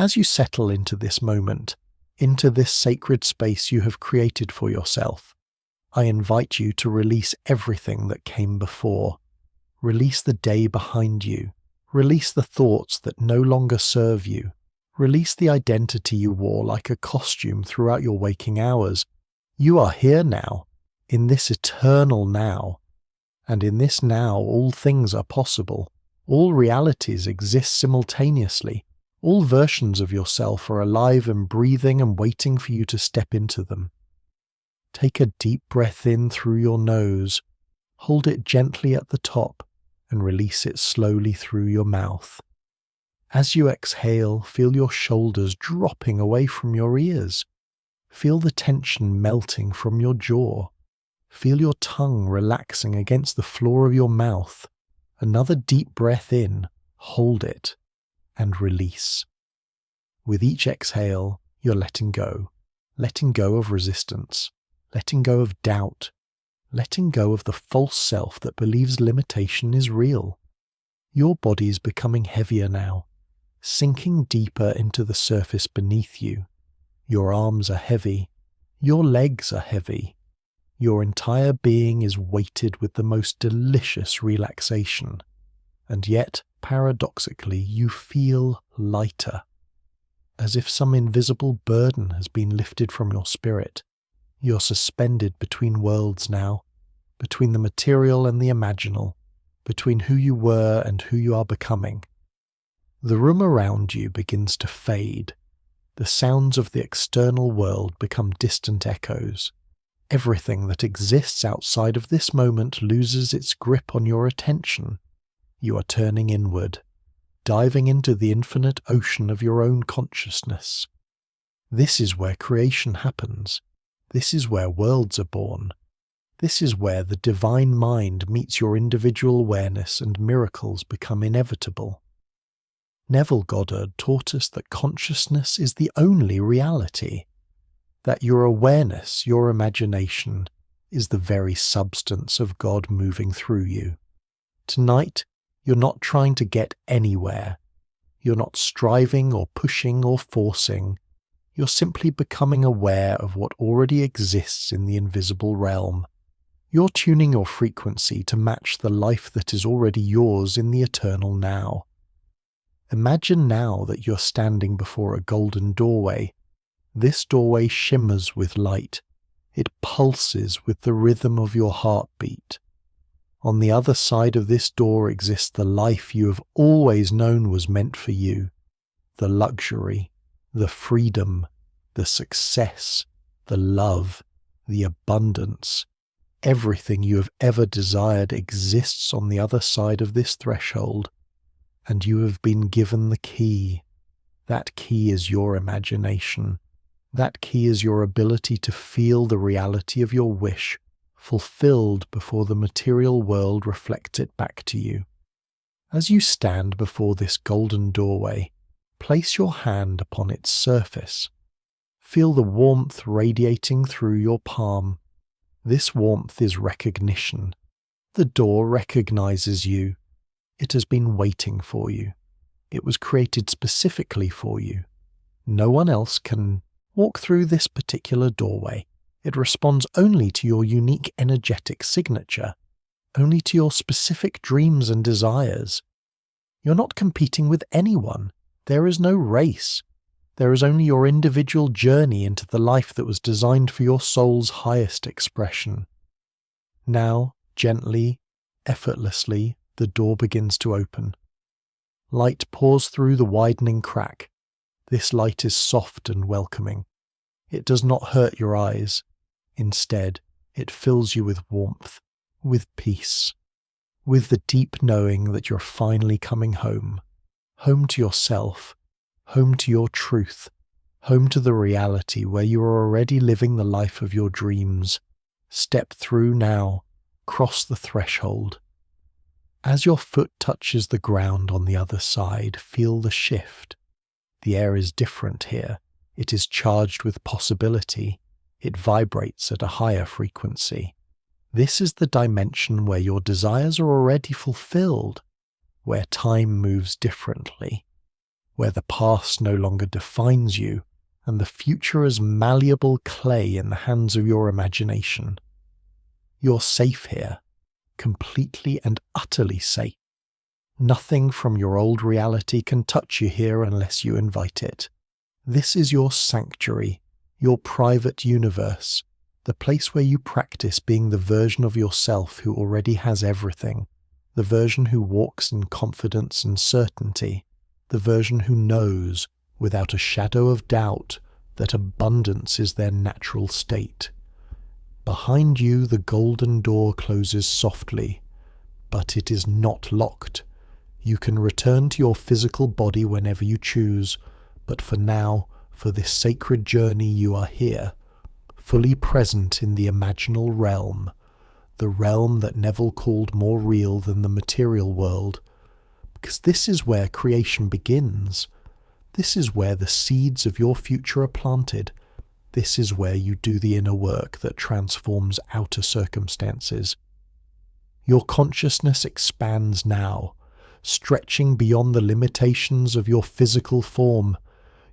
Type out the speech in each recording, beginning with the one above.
As you settle into this moment, into this sacred space you have created for yourself, I invite you to release everything that came before. Release the day behind you. Release the thoughts that no longer serve you. Release the identity you wore like a costume throughout your waking hours. You are here now, in this eternal now. And in this now, all things are possible. All realities exist simultaneously. All versions of yourself are alive and breathing and waiting for you to step into them. Take a deep breath in through your nose. Hold it gently at the top and release it slowly through your mouth. As you exhale, feel your shoulders dropping away from your ears. Feel the tension melting from your jaw. Feel your tongue relaxing against the floor of your mouth. Another deep breath in, hold it, and release. With each exhale, you're letting go of resistance, letting go of doubt, letting go of the false self that believes limitation is real. Your body is becoming heavier now, sinking deeper into the surface beneath you. Your arms are heavy, your legs are heavy. Your entire being is weighted with the most delicious relaxation, and yet, paradoxically, you feel lighter, as if some invisible burden has been lifted from your spirit. You're suspended between worlds now, between the material and the imaginal, between who you were and who you are becoming. The room around you begins to fade. The sounds of the external world become distant echoes. Everything that exists outside of this moment loses its grip on your attention. You are turning inward, diving into the infinite ocean of your own consciousness. This is where creation happens. This is where worlds are born. This is where the divine mind meets your individual awareness and miracles become inevitable. Neville Goddard taught us that consciousness is the only reality, that your awareness, your imagination, is the very substance of God moving through you. Tonight, you're not trying to get anywhere. You're not striving or pushing or forcing. You're simply becoming aware of what already exists in the invisible realm. You're tuning your frequency to match the life that is already yours in the eternal now. Imagine now that you're standing before a golden doorway. This doorway shimmers with light. It pulses with the rhythm of your heartbeat. On the other side of this door exists the life you have always known was meant for you. The luxury, the freedom, the success, the love, the abundance. Everything you have ever desired exists on the other side of this threshold, and you have been given the key. That key is your imagination. That key is your ability to feel the reality of your wish fulfilled before the material world reflects it back to you. As you stand before this golden doorway, place your hand upon its surface. Feel the warmth radiating through your palm. This warmth is recognition. The door recognizes you. It has been waiting for you. It was created specifically for you. No one else can walk through this particular doorway. It responds only to your unique energetic signature, only to your specific dreams and desires. You're not competing with anyone. There is no race. There is only your individual journey into the life that was designed for your soul's highest expression. Now, gently, effortlessly, the door begins to open. Light pours through the widening crack. This light is soft and welcoming. It does not hurt your eyes. Instead, it fills you with warmth, with peace, with the deep knowing that you're finally coming home. Home to yourself, home to your truth, home to the reality where you are already living the life of your dreams. Step through now, cross the threshold. As your foot touches the ground on the other side, feel the shift. The air is different here. It is charged with possibility. It vibrates at a higher frequency. This is the dimension where your desires are already fulfilled, where time moves differently, where the past no longer defines you, and the future is malleable clay in the hands of your imagination. You're safe here, completely and utterly safe. Nothing from your old reality can touch you here unless you invite it. This is your sanctuary, your private universe, the place where you practice being the version of yourself who already has everything, the version who walks in confidence and certainty, the version who knows, without a shadow of doubt, that abundance is their natural state. Behind you the golden door closes softly, but it is not locked. You can return to your physical body whenever you choose, but for now, for this sacred journey, you are here, fully present in the imaginal realm, the realm that Neville called more real than the material world, because this is where creation begins. This is where the seeds of your future are planted. This is where you do the inner work that transforms outer circumstances. Your consciousness expands now, stretching beyond the limitations of your physical form.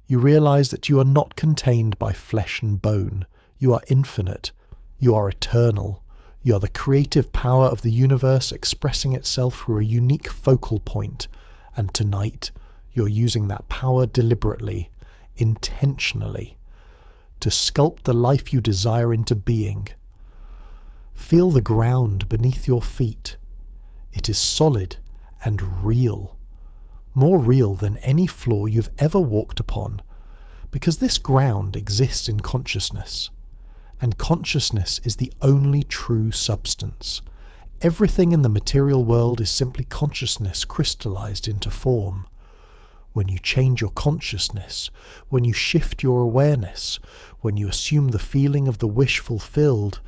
You realize that you are not contained by flesh and bone. You are infinite. You are eternal. You are the creative power of the universe expressing itself through a unique focal point. And tonight, you're using that power deliberately, intentionally, to sculpt the life you desire into being. Feel the ground beneath your feet. It is solid and real, more real than any floor you've ever walked upon, because this ground exists in consciousness, and consciousness is the only true substance. Everything in the material world is simply consciousness crystallized into form. When you change your consciousness, when you shift your awareness, when you assume the feeling of the wish fulfilled,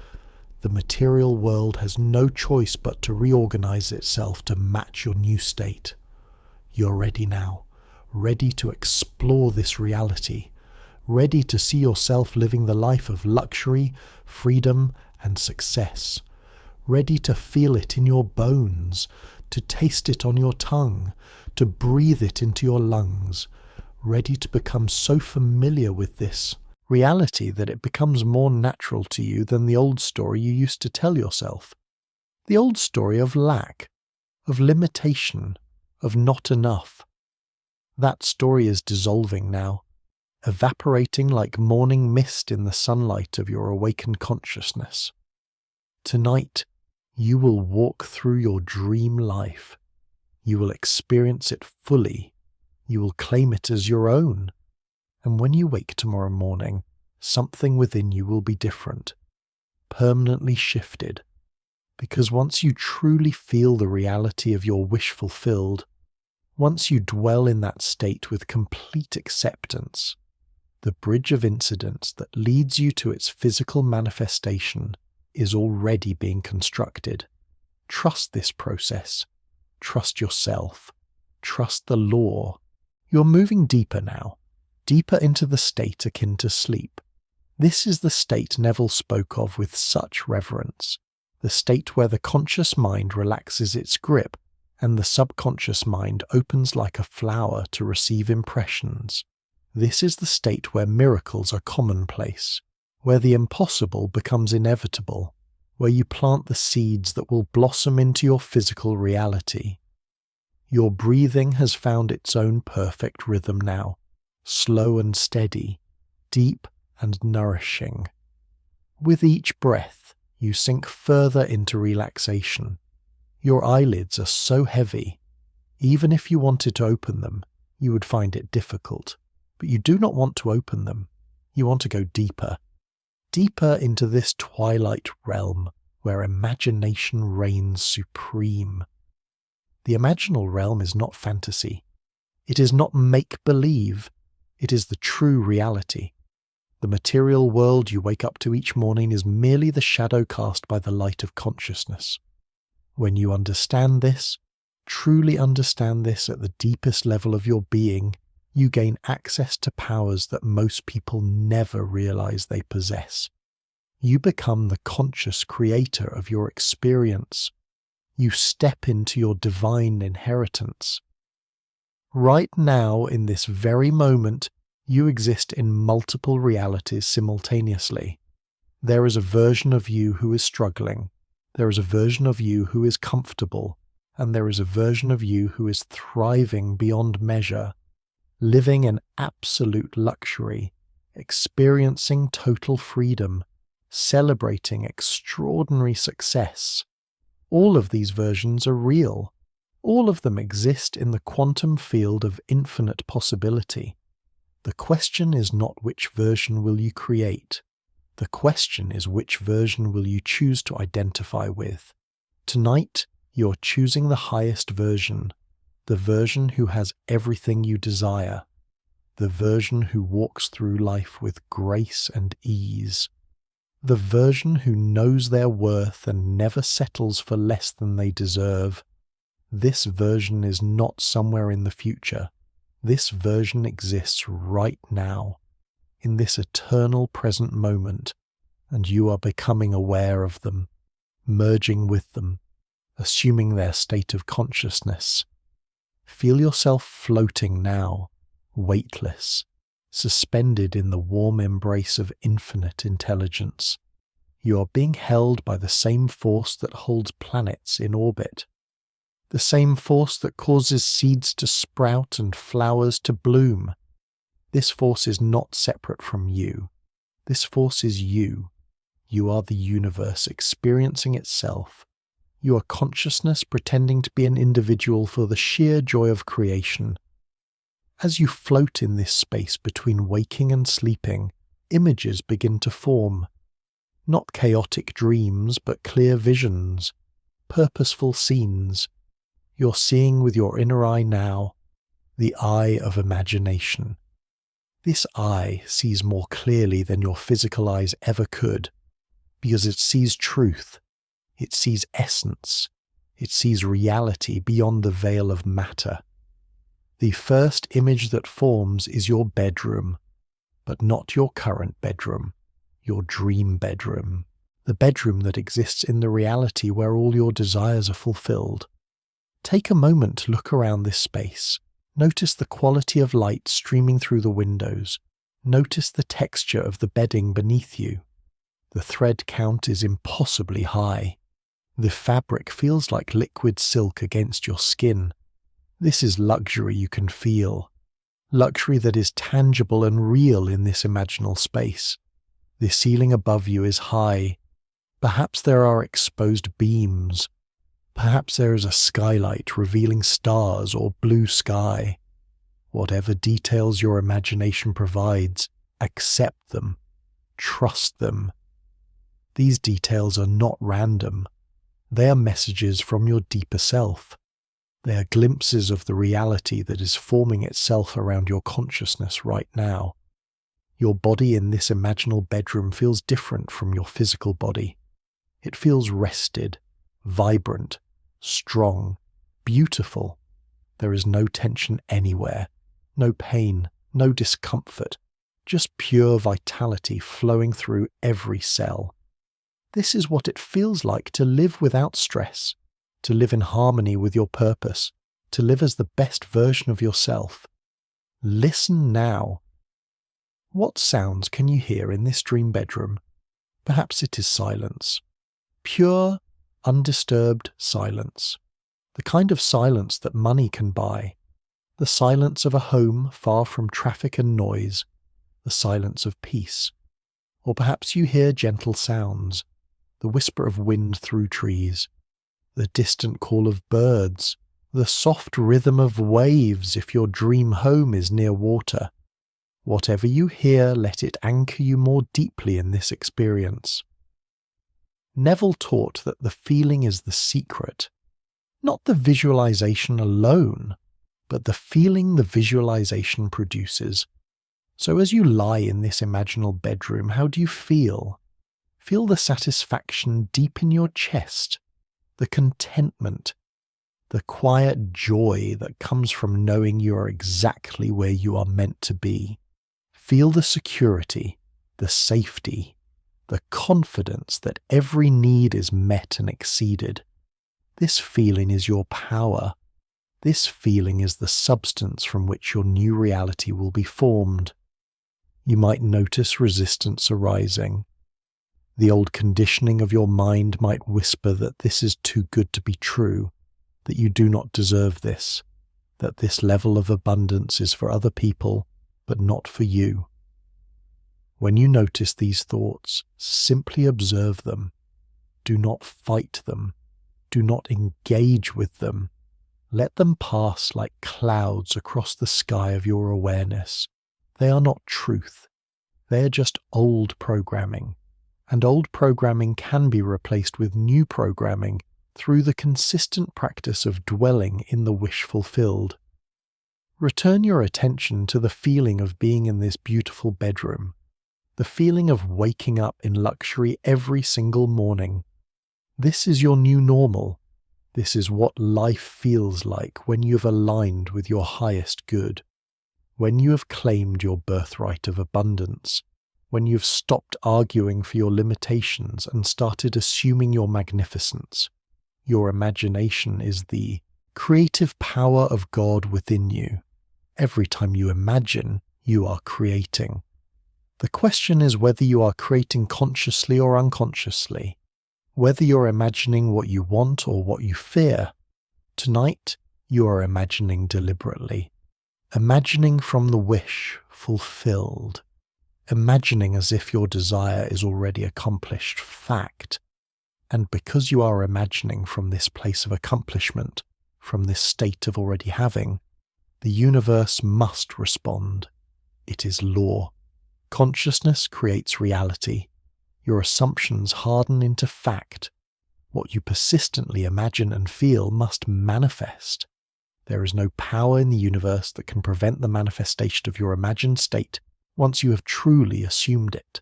the material world has no choice but to reorganize itself to match your new state. You're ready now, ready to explore this reality, ready to see yourself living the life of luxury, freedom, and success, ready to feel it in your bones, to taste it on your tongue, to breathe it into your lungs, ready to become so familiar with this reality that it becomes more natural to you than the old story you used to tell yourself. The old story of lack, of limitation, of not enough. That story is dissolving now, evaporating like morning mist in the sunlight of your awakened consciousness. Tonight, you will walk through your dream life. You will experience it fully. You will claim it as your own. And when you wake tomorrow morning, something within you will be different, permanently shifted, because once you truly feel the reality of your wish fulfilled, once you dwell in that state with complete acceptance, the bridge of incidents that leads you to its physical manifestation is already being constructed. Trust this process. Trust yourself. Trust the law. You're moving deeper now, deeper into the state akin to sleep. This is the state Neville spoke of with such reverence, the state where the conscious mind relaxes its grip and the subconscious mind opens like a flower to receive impressions. This is the state where miracles are commonplace, where the impossible becomes inevitable, where you plant the seeds that will blossom into your physical reality. Your breathing has found its own perfect rhythm now, slow and steady, deep and nourishing. With each breath, you sink further into relaxation. Your eyelids are so heavy, even if you wanted to open them, you would find it difficult. But you do not want to open them. You want to go deeper, deeper into this twilight realm where imagination reigns supreme. The imaginal realm is not fantasy. It is not make-believe. It is the true reality. The material world you wake up to each morning is merely the shadow cast by the light of consciousness. When you understand this, truly understand this at the deepest level of your being, you gain access to powers that most people never realize they possess. You become the conscious creator of your experience. You step into your divine inheritance. Right now, in this very moment, you exist in multiple realities simultaneously. There is a version of you who is struggling. There is a version of you who is comfortable. And there is a version of you who is thriving beyond measure, living in absolute luxury, experiencing total freedom, celebrating extraordinary success. All of these versions are real. All of them exist in the quantum field of infinite possibility. The question is not which version will you create. The question is which version will you choose to identify with. Tonight, you're choosing the highest version, the version who has everything you desire, the version who walks through life with grace and ease, the version who knows their worth and never settles for less than they deserve. This version is not somewhere in the future. This version exists right now, in this eternal present moment, and you are becoming aware of them, merging with them, assuming their state of consciousness. Feel yourself floating now, weightless, suspended in the warm embrace of infinite intelligence. You are being held by the same force that holds planets in orbit, the same force that causes seeds to sprout and flowers to bloom. This force is not separate from you. This force is you. You are the universe experiencing itself. You are consciousness pretending to be an individual for the sheer joy of creation. As you float in this space between waking and sleeping, images begin to form. Not chaotic dreams, but clear visions, purposeful scenes. You're seeing with your inner eye now, the eye of imagination. This eye sees more clearly than your physical eyes ever could, because it sees truth. It sees essence. It sees reality beyond the veil of matter. The first image that forms is your bedroom, but not your current bedroom, your dream bedroom, the bedroom that exists in the reality where all your desires are fulfilled. Take a moment to look around this space. Notice the quality of light streaming through the windows. Notice the texture of the bedding beneath you. The thread count is impossibly high. The fabric feels like liquid silk against your skin. This is luxury you can feel. Luxury that is tangible and real in this imaginal space. The ceiling above you is high. Perhaps there are exposed beams. Perhaps there is a skylight revealing stars or blue sky. Whatever details your imagination provides, accept them. Trust them. These details are not random. They are messages from your deeper self. They are glimpses of the reality that is forming itself around your consciousness right now. Your body in this imaginal bedroom feels different from your physical body. It feels rested, vibrant, strong, beautiful. There is no tension anywhere, no pain, no discomfort, just pure vitality flowing through every cell. This is what it feels like to live without stress, to live in harmony with your purpose, to live as the best version of yourself. Listen now. What sounds can you hear in this dream bedroom? Perhaps it is silence. Pure, undisturbed silence. The kind of silence that money can buy. The silence of a home far from traffic and noise. The silence of peace. Or perhaps you hear gentle sounds. The whisper of wind through trees, the distant call of birds, the soft rhythm of waves if your dream home is near water. Whatever you hear, let it anchor you more deeply in this experience. Neville taught that the feeling is the secret, not the visualization alone, but the feeling the visualization produces. So as you lie in this imaginal bedroom, how do you feel? Feel the satisfaction deep in your chest, the contentment, the quiet joy that comes from knowing you are exactly where you are meant to be. Feel the security, the safety, the confidence that every need is met and exceeded. This feeling is your power. This feeling is the substance from which your new reality will be formed. You might notice resistance arising. The old conditioning of your mind might whisper that this is too good to be true, that you do not deserve this, that this level of abundance is for other people, but not for you. When you notice these thoughts, simply observe them. Do not fight them. Do not engage with them. Let them pass like clouds across the sky of your awareness. They are not truth. They are just old programming. And old programming can be replaced with new programming through the consistent practice of dwelling in the wish fulfilled. Return your attention to the feeling of being in this beautiful bedroom, the feeling of waking up in luxury every single morning. This is your new normal. This is what life feels like when you've aligned with your highest good, when you have claimed your birthright of abundance, when you've stopped arguing for your limitations and started assuming your magnificence. Your imagination is the creative power of God within you. Every time you imagine, you are creating. The question is whether you are creating consciously or unconsciously, whether you're imagining what you want or what you fear. Tonight, you are imagining deliberately, imagining from the wish fulfilled, imagining as if your desire is already accomplished fact. And because you are imagining from this place of accomplishment, from this state of already having, the universe must respond. It is law. Consciousness creates reality. Your assumptions harden into fact. What you persistently imagine and feel must manifest. There is no power in the universe that can prevent the manifestation of your imagined state once you have truly assumed it.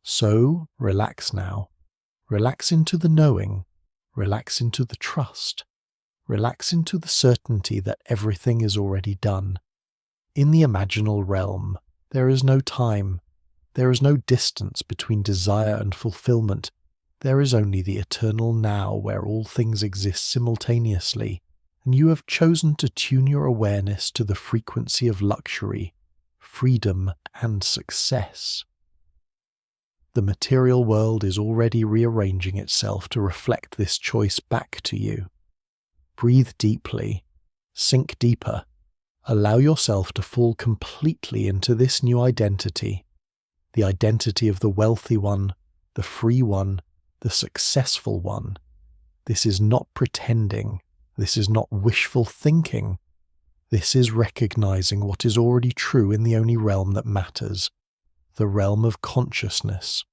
So, relax now. Relax into the knowing. Relax into the trust. Relax into the certainty that everything is already done. In the imaginal realm, there is no time. There is no distance between desire and fulfillment. There is only the eternal now where all things exist simultaneously, and you have chosen to tune your awareness to the frequency of luxury, freedom, and success. The material world is already rearranging itself to reflect this choice back to you. Breathe deeply, sink deeper, allow yourself to fall completely into this new identity, the identity of the wealthy one, the free one, the successful one. This is not pretending, this is not wishful thinking, this is recognizing what is already true in the only realm that matters, the realm of consciousness,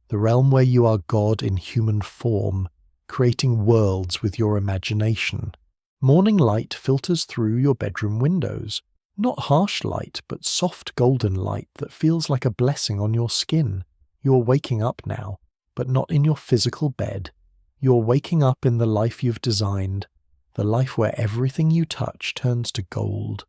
the realm where you are God in human form, creating worlds with your imagination. Morning light filters through your bedroom windows. Not harsh light, but soft golden light that feels like a blessing on your skin. You are waking up now, but not in your physical bed. You are waking up in the life you've designed, the life where everything you touch turns to gold,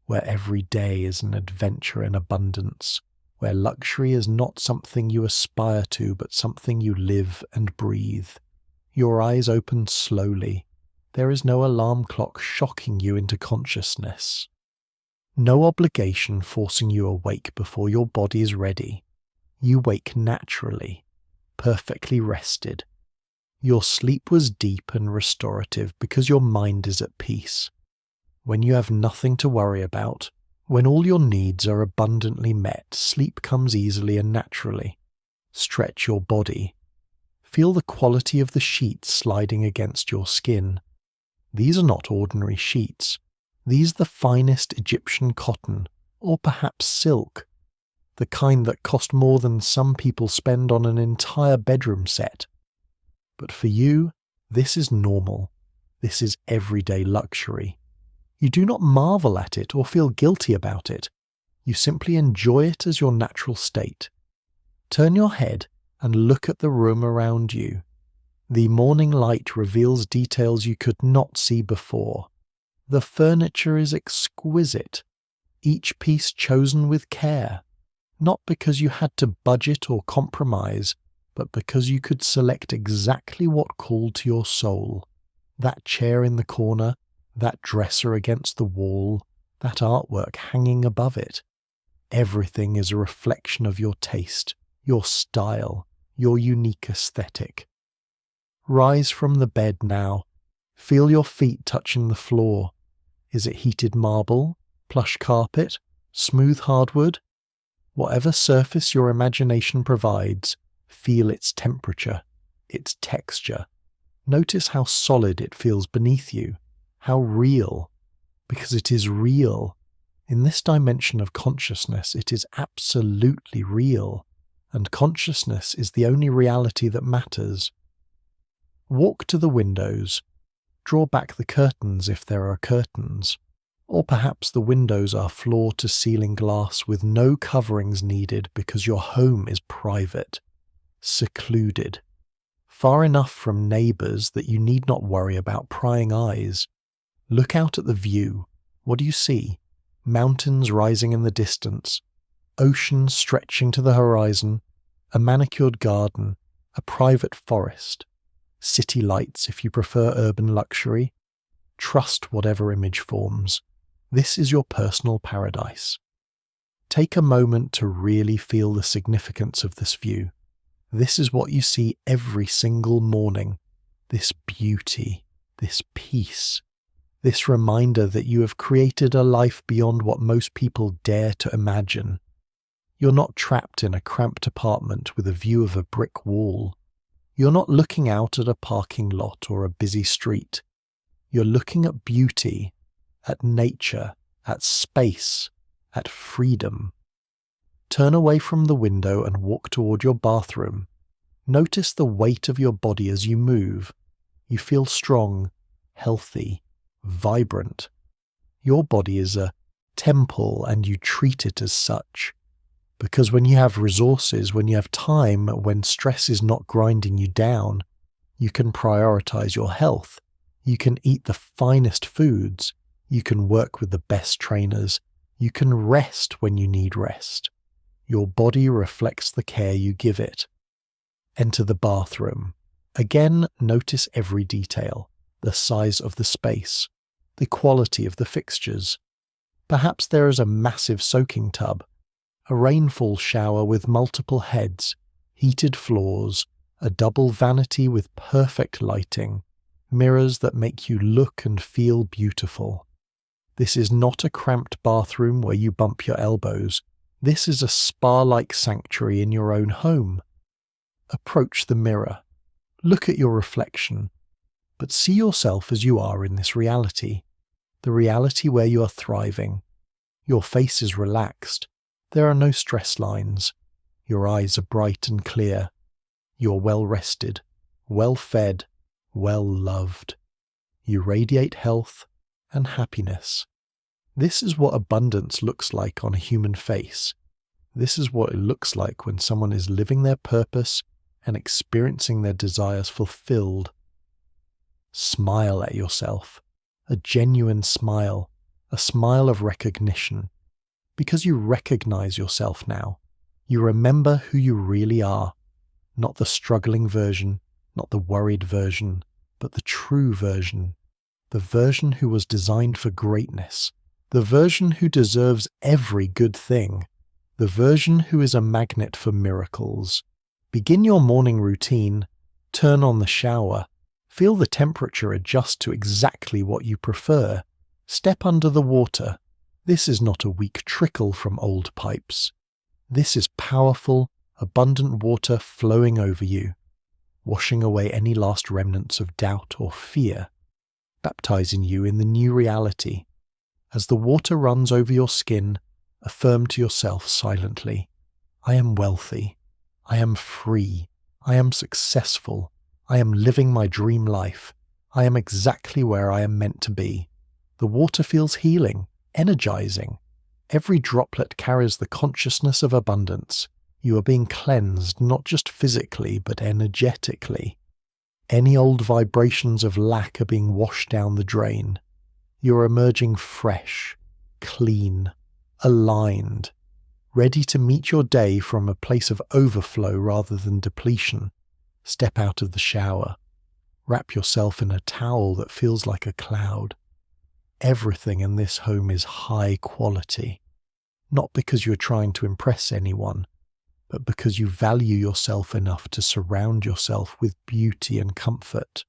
where every day is an adventure in abundance, where luxury is not something you aspire to, but something you live and breathe. Your eyes open slowly. There is no alarm clock shocking you into consciousness. No obligation forcing you awake before your body is ready. You wake naturally, perfectly rested. Your sleep was deep and restorative because your mind is at peace. When you have nothing to worry about, when all your needs are abundantly met, sleep comes easily and naturally. Stretch your body. Feel the quality of the sheets sliding against your skin. These are not ordinary sheets. These are the finest Egyptian cotton, or perhaps silk, the kind that cost more than some people spend on an entire bedroom set. But for you, this is normal. This is everyday luxury. You do not marvel at it or feel guilty about it. You simply enjoy it as your natural state. Turn your head and look at the room around you. The morning light reveals details you could not see before. The furniture is exquisite, each piece chosen with care, not because you had to budget or compromise, but because you could select exactly what called to your soul. That chair in the corner, that dresser against the wall, that artwork hanging above it. Everything is a reflection of your taste, your style, your unique aesthetic. Rise from the bed now. Feel your feet touching the floor. Is it heated marble, plush carpet, smooth hardwood? Whatever surface your imagination provides, feel its temperature, its texture. Notice how solid it feels beneath you, how real, because it is real. In this dimension of consciousness, it is absolutely real, and consciousness is the only reality that matters. Walk to the windows. Draw back the curtains if there are curtains. Or perhaps the windows are floor-to-ceiling glass with no coverings needed because your home is private, secluded, far enough from neighbours that you need not worry about prying eyes. Look out at the view. What do you see? Mountains rising in the distance, ocean stretching to the horizon, a manicured garden, a private forest, city lights if you prefer urban luxury. Trust whatever image forms. This is your personal paradise. Take a moment to really feel the significance of this view. This is what you see every single morning. This beauty, this peace, this reminder that you have created a life beyond what most people dare to imagine. You're not trapped in a cramped apartment with a view of a brick wall. You're not looking out at a parking lot or a busy street. You're looking at beauty, at nature, at space, at freedom. Turn away from the window and walk toward your bathroom. Notice the weight of your body as you move. You feel strong, healthy, vibrant. Your body is a temple and you treat it as such. Because when you have resources, when you have time, when stress is not grinding you down, you can prioritize your health. You can eat the finest foods. You can work with the best trainers. You can rest when you need rest. Your body reflects the care you give it. Enter the bathroom. Again, notice every detail. The size of the space. The quality of the fixtures. Perhaps there is a massive soaking tub. A rainfall shower with multiple heads. Heated floors. A double vanity with perfect lighting. Mirrors that make you look and feel beautiful. This is not a cramped bathroom where you bump your elbows. This is a spa-like sanctuary in your own home. Approach the mirror. Look at your reflection. But see yourself as you are in this reality. The reality where you are thriving. Your face is relaxed. There are no stress lines. Your eyes are bright and clear. You're well rested, well fed, well loved. You radiate health and happiness. This is what abundance looks like on a human face. This is what it looks like when someone is living their purpose and experiencing their desires fulfilled. Smile at yourself. A genuine smile. A smile of recognition. Because you recognize yourself now. You remember who you really are. Not the struggling version, not the worried version, but the true version. The version who was designed for greatness. The version who deserves every good thing. The version who is a magnet for miracles. Begin your morning routine. Turn on the shower. Feel the temperature adjust to exactly what you prefer. Step under the water. This is not a weak trickle from old pipes. This is powerful, abundant water flowing over you, washing away any last remnants of doubt or fear, baptizing you in the new reality. As the water runs over your skin, affirm to yourself silently, I am wealthy, I am free, I am successful, I am living my dream life, I am exactly where I am meant to be. The water feels healing, energizing. Every droplet carries the consciousness of abundance. You are being cleansed not just physically but energetically. Any old vibrations of lack are being washed down the drain. You are emerging fresh, clean, aligned, ready to meet your day from a place of overflow rather than depletion. Step out of the shower. Wrap yourself in a towel that feels like a cloud. everything in this home is high quality, not because you're trying to impress anyone, but because you value yourself enough to surround yourself with beauty and comfort.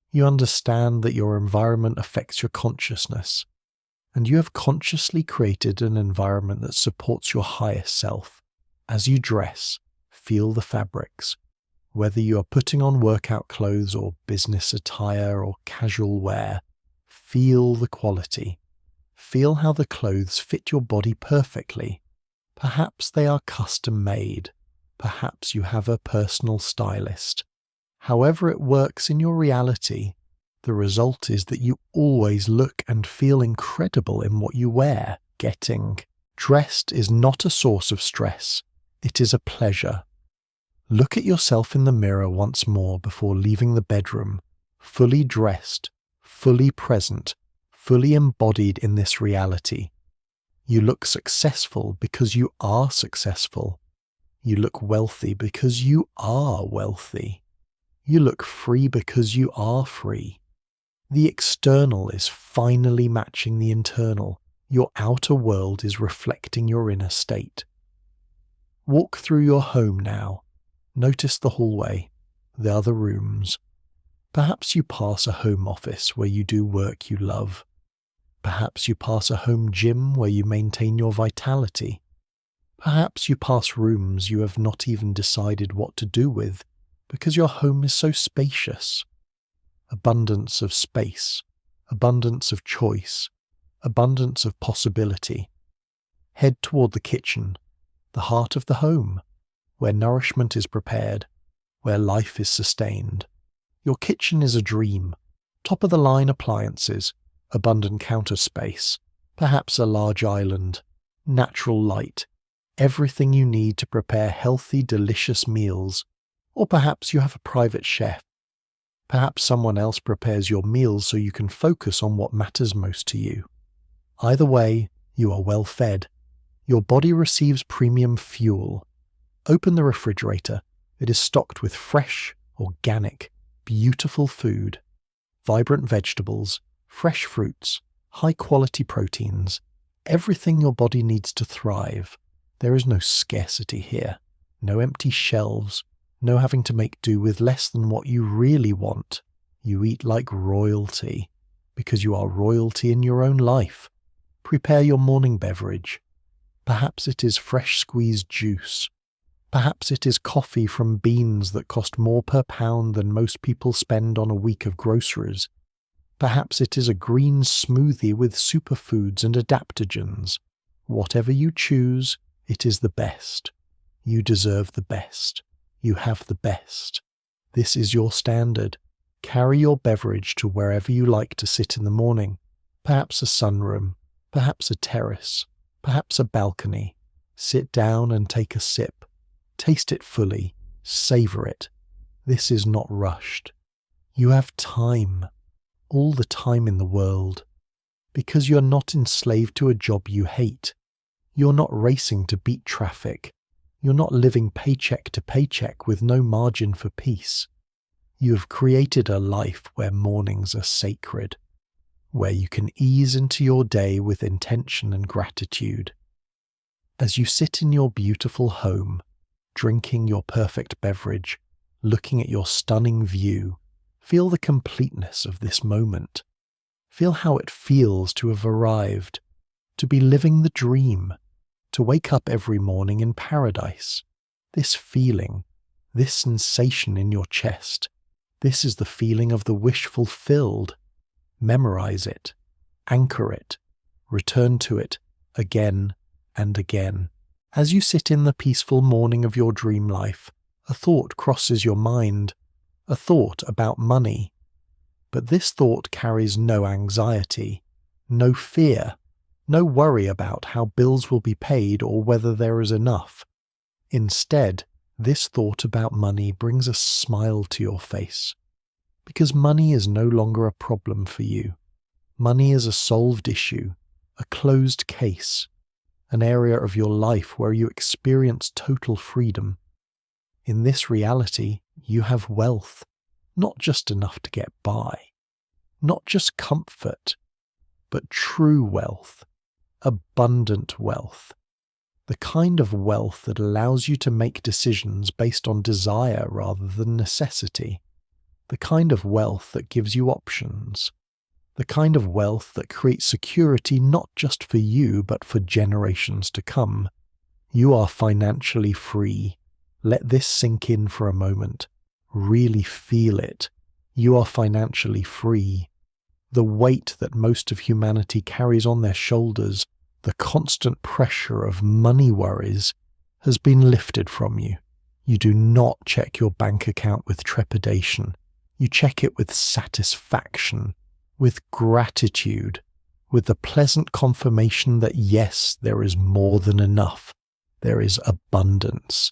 You understand that your environment affects your consciousness, and you have consciously created an environment that supports your highest self. As you dress, feel the fabrics, whether you are putting on workout clothes or business attire or casual wear. Feel the quality. Feel how the clothes fit your body perfectly. Perhaps they are custom made. Perhaps you have a personal stylist. However it works in your reality, the result is that you always look and feel incredible in what you wear. Getting dressed is not a source of stress. It is a pleasure. Look at yourself in the mirror once more before leaving the bedroom, fully dressed, fully present, fully embodied in this reality. You look successful because you are successful. You look wealthy because you are wealthy. You look free because you are free. The external is finally matching the internal. Your outer world is reflecting your inner state. Walk through your home now. Notice the hallway, the other rooms. Perhaps you pass a home office where you do work you love. Perhaps you pass a home gym where you maintain your vitality. Perhaps you pass rooms you have not even decided what to do with because your home is so spacious. Abundance of space, abundance of choice, abundance of possibility. Head toward the kitchen, the heart of the home, where nourishment is prepared, where life is sustained. Your kitchen is a dream, top-of-the-line appliances, abundant counter space, perhaps a large island, natural light, everything you need to prepare healthy, delicious meals. Or perhaps you have a private chef. Perhaps someone else prepares your meals so you can focus on what matters most to you. Either way, you are well fed. Your body receives premium fuel. Open the refrigerator. It is stocked with fresh, organic, beautiful food, vibrant vegetables, fresh fruits, high-quality proteins, everything your body needs to thrive. There is no scarcity here, no empty shelves, no having to make do with less than what you really want. You eat like royalty, because you are royalty in your own life. Prepare your morning beverage. Perhaps it is fresh squeezed juice. Perhaps it is coffee from beans that cost more per pound than most people spend on a week of groceries. Perhaps it is a green smoothie with superfoods and adaptogens. Whatever you choose, it is the best. You deserve the best. You have the best. This is your standard. Carry your beverage to wherever you like to sit in the morning. Perhaps a sunroom, perhaps a terrace, perhaps a balcony. Sit down and take a sip. Taste it fully. Savor it. This is not rushed. You have time. All the time in the world. Because you're not enslaved to a job you hate. You're not racing to beat traffic. You're not living paycheck to paycheck with no margin for peace. You have created a life where mornings are sacred, where you can ease into your day with intention and gratitude. As you sit in your beautiful home, drinking your perfect beverage, looking at your stunning view, feel the completeness of this moment. Feel how it feels to have arrived, to be living the dream, to wake up every morning in paradise. This feeling, this sensation in your chest, this is the feeling of the wish fulfilled. Memorize it, anchor it, return to it again and again. As you sit in the peaceful morning of your dream life, a thought crosses your mind, a thought about money. But this thought carries no anxiety, no fear, no worry about how bills will be paid or whether there is enough. Instead, this thought about money brings a smile to your face, because money is no longer a problem for you. Money is a solved issue, a closed case, an area of your life where you experience total freedom. In this reality, you have wealth, not just enough to get by, not just comfort, but true wealth, abundant wealth, the kind of wealth that allows you to make decisions based on desire rather than necessity, the kind of wealth that gives you options, the kind of wealth that creates security not just for you but for generations to come. You are financially free. Let this sink in for a moment. Really feel it. You are financially free. The weight that most of humanity carries on their shoulders, the constant pressure of money worries, has been lifted from you. You do not check your bank account with trepidation. You check it with satisfaction, with gratitude, with the pleasant confirmation that yes, there is more than enough. There is abundance.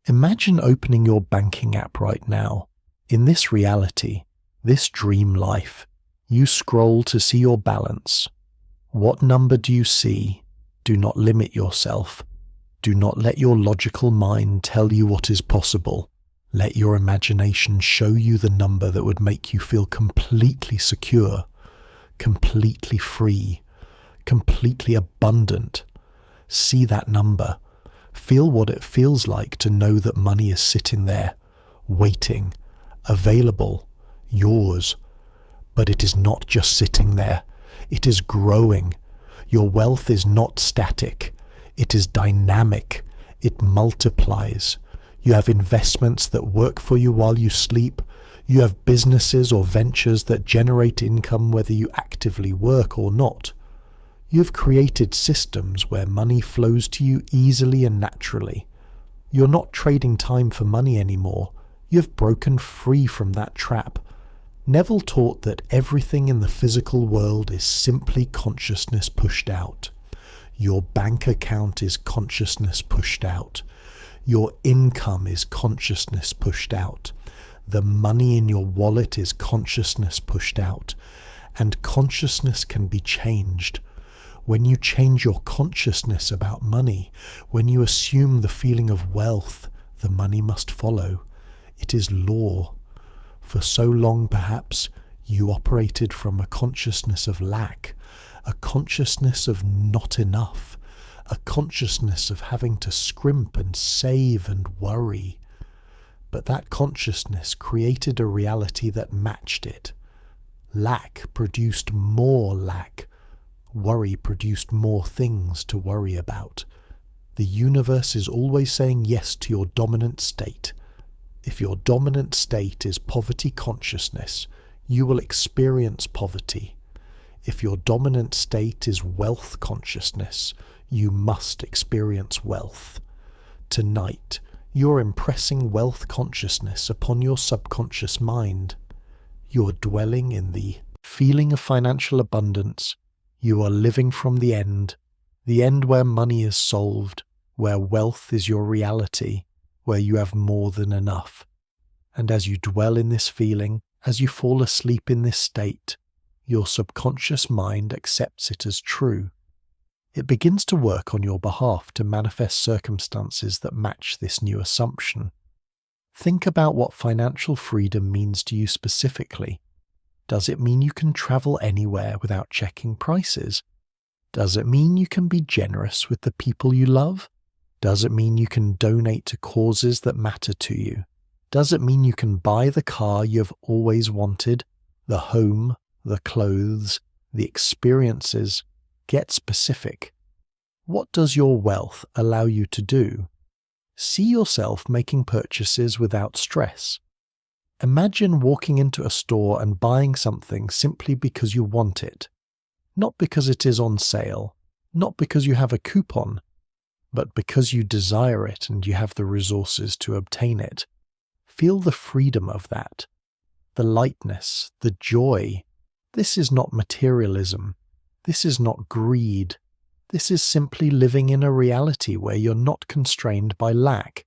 Imagine opening your banking app right now. In this reality, this dream life, you scroll to see your balance. What number do you see? Do not limit yourself. Do not let your logical mind tell you what is possible. Let your imagination show you the number that would make you feel completely secure, completely free, completely abundant. See that number. Feel what it feels like to know that money is sitting there, waiting, available, yours. But it is not just sitting there. It is growing. Your wealth is not static. It is dynamic. It multiplies. You have investments that work for you while you sleep. You have businesses or ventures that generate income whether you actively work or not. You have created systems where money flows to you easily and naturally. You're not trading time for money anymore. You have broken free from that trap. Neville taught that everything in the physical world is simply consciousness pushed out. Your bank account is consciousness pushed out. Your income is consciousness pushed out. The money in your wallet is consciousness pushed out. And consciousness can be changed. When you change your consciousness about money, when you assume the feeling of wealth, the money must follow. It is law. For so long, perhaps, you operated from a consciousness of lack, a consciousness of not enough, a consciousness of having to scrimp and save and worry. But that consciousness created a reality that matched it. Lack produced more lack. Worry produced more things to worry about. The universe is always saying yes to your dominant state. If your dominant state is poverty consciousness, you will experience poverty. If your dominant state is wealth consciousness, you must experience wealth. Tonight, you're impressing wealth consciousness upon your subconscious mind. You're dwelling in the feeling of financial abundance. You are living from the end where money is solved, where wealth is your reality, where you have more than enough. And as you dwell in this feeling, as you fall asleep in this state, your subconscious mind accepts it as true. It begins to work on your behalf to manifest circumstances that match this new assumption. Think about what financial freedom means to you specifically. Does it mean you can travel anywhere without checking prices? Does it mean you can be generous with the people you love? Does it mean you can donate to causes that matter to you? Does it mean you can buy the car you've always wanted, the home, the clothes, the experiences? Get specific. What does your wealth allow you to do? See yourself making purchases without stress. Imagine walking into a store and buying something simply because you want it. Not because it is on sale, not because you have a coupon, but because you desire it and you have the resources to obtain it. Feel the freedom of that, the lightness, the joy. This is not materialism. This is not greed. This is simply living in a reality where you're not constrained by lack.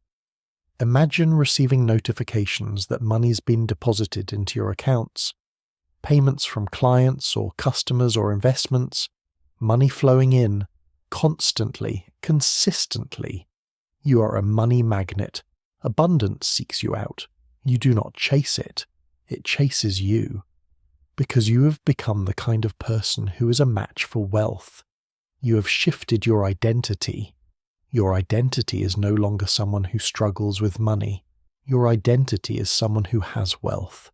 Imagine receiving notifications that money's been deposited into your accounts, payments from clients or customers or investments, money flowing in, constantly, consistently. You are a money magnet. Abundance seeks you out. You do not chase it. It chases you. because you have become the kind of person who is a match for wealth. You have shifted your identity. Your identity is no longer someone who struggles with money. Your identity is someone who has wealth.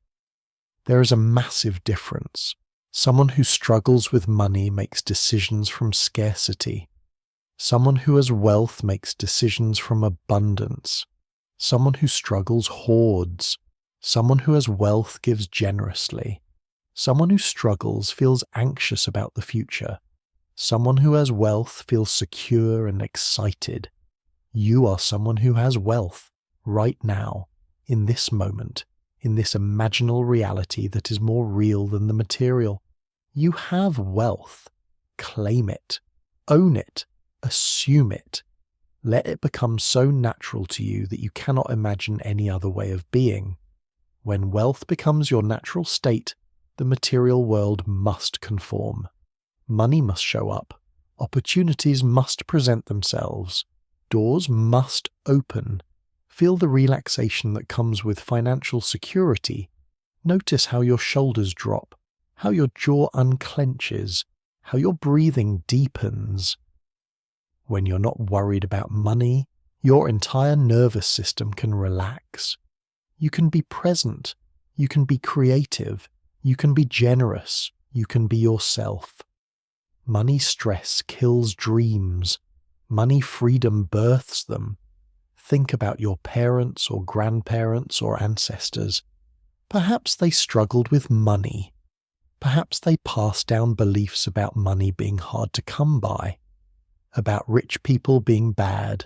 There is a massive difference. Someone who struggles with money makes decisions from scarcity. Someone who has wealth makes decisions from abundance. Someone who struggles hoards. Someone who has wealth gives generously. Someone who struggles feels anxious about the future. Someone who has wealth feels secure and excited. You are someone who has wealth right now, in this moment, in this imaginal reality that is more real than the material. You have wealth. Claim it. Own it. Assume it. Let it become so natural to you that you cannot imagine any other way of being. When wealth becomes your natural state, the material world must conform. Money must show up. Opportunities must present themselves. Doors must open. Feel the relaxation that comes with financial security. Notice how your shoulders drop, how your jaw unclenches, how your breathing deepens. When you're not worried about money, your entire nervous system can relax. You can be present. You can be creative. You can be generous. You can be yourself. Money stress kills dreams. Money freedom births them. Think about your parents or grandparents or ancestors. Perhaps they struggled with money. Perhaps they passed down beliefs about money being hard to come by, about rich people being bad,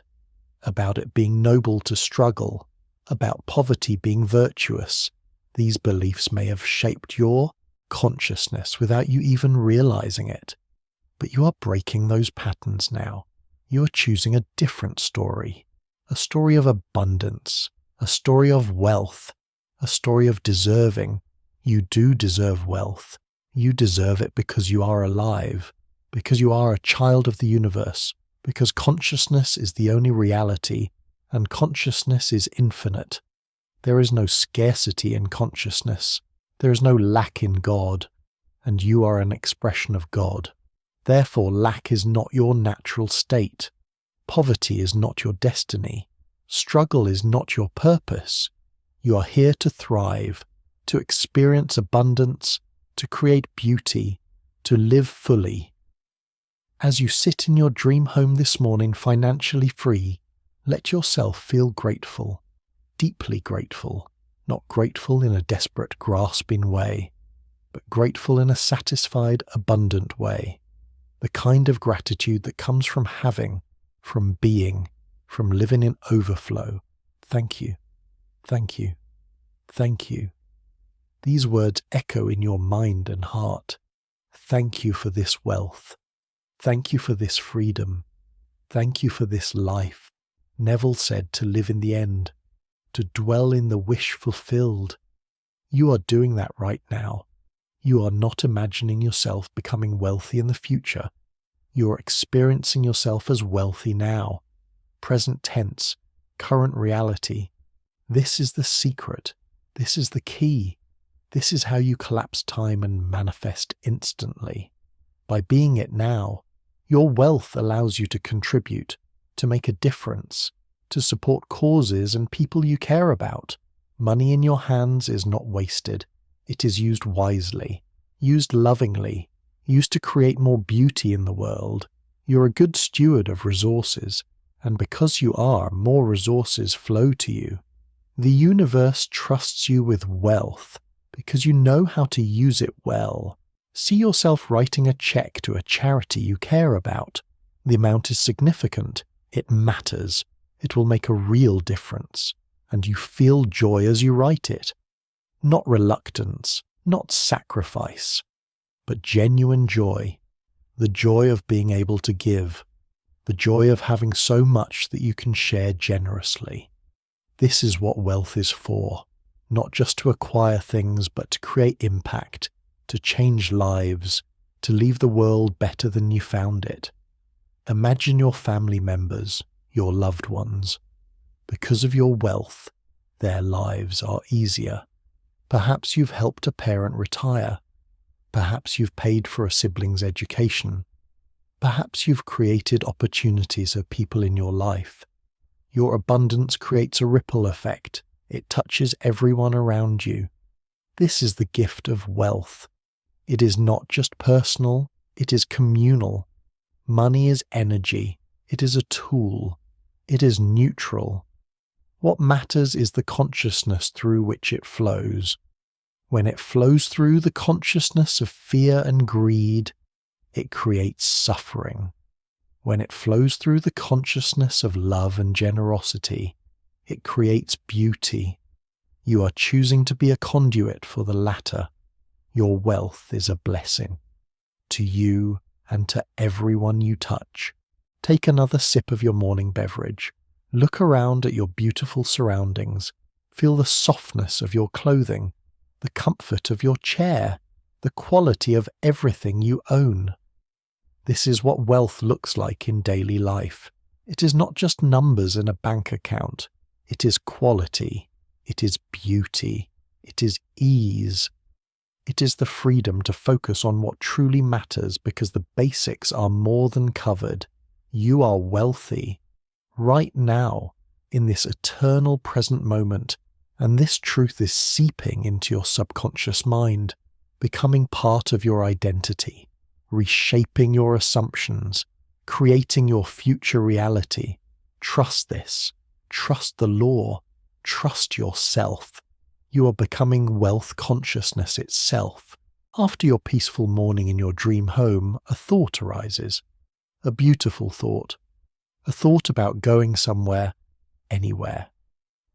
about it being noble to struggle, about poverty being virtuous. These beliefs may have shaped your consciousness without you even realizing it. But you are breaking those patterns now. You are choosing a different story. A story of abundance. A story of wealth. A story of deserving. You do deserve wealth. You deserve it because you are alive. Because you are a child of the universe. Because consciousness is the only reality. And consciousness is infinite. There is no scarcity in consciousness. There is no lack in God. And you are an expression of God. Therefore, lack is not your natural state. Poverty is not your destiny. Struggle is not your purpose. You are here to thrive, to experience abundance, to create beauty, to live fully. As you sit in your dream home this morning financially free, let yourself feel grateful, deeply grateful, not grateful in a desperate, grasping way, but grateful in a satisfied, abundant way. The kind of gratitude that comes from having, from being, from living in overflow. Thank you. Thank you. Thank you. These words echo in your mind and heart. Thank you for this wealth. Thank you for this freedom. Thank you for this life. Neville said to live in the end, to dwell in the wish fulfilled. You are doing that right now. You are not imagining yourself becoming wealthy in the future. You are experiencing yourself as wealthy now. Present tense, current reality. This is the secret. This is the key. This is how you collapse time and manifest instantly. By being it now, your wealth allows you to contribute, to make a difference, to support causes and people you care about. Money in your hands is not wasted. It is used wisely, used lovingly, used to create more beauty in the world. You're a good steward of resources, and because you are, more resources flow to you. The universe trusts you with wealth because you know how to use it well. See yourself writing a check to a charity you care about. The amount is significant. It matters. It will make a real difference, and you feel joy as you write it. Not reluctance, not sacrifice, but genuine joy. The joy of being able to give. The joy of having so much that you can share generously. This is what wealth is for. Not just to acquire things, but to create impact, to change lives, to leave the world better than you found it. Imagine your family members, your loved ones. Because of your wealth, their lives are easier. Perhaps you've helped a parent retire. Perhaps you've paid for a sibling's education. Perhaps you've created opportunities for people in your life. Your abundance creates a ripple effect. It touches everyone around you. This is the gift of wealth. It is not just personal, it is communal. Money is energy. It is a tool. It is neutral. What matters is the consciousness through which it flows. When it flows through the consciousness of fear and greed, it creates suffering. When it flows through the consciousness of love and generosity, it creates beauty. You are choosing to be a conduit for the latter. Your wealth is a blessing. To you and to everyone you touch. Take another sip of your morning beverage. Look around at your beautiful surroundings. Feel the softness of your clothing, the comfort of your chair, the quality of everything you own. This is what wealth looks like in daily life. It is not just numbers in a bank account. It is quality. It is beauty. It is ease. It is the freedom to focus on what truly matters because the basics are more than covered. You are wealthy right now in this eternal present moment, and this truth is seeping into your subconscious mind, becoming part of your identity, reshaping your assumptions, creating your future reality. Trust this. Trust the law. Trust yourself. You are becoming wealth consciousness itself. After your peaceful morning in your dream home, a thought arises. A beautiful thought. A thought about going somewhere, anywhere.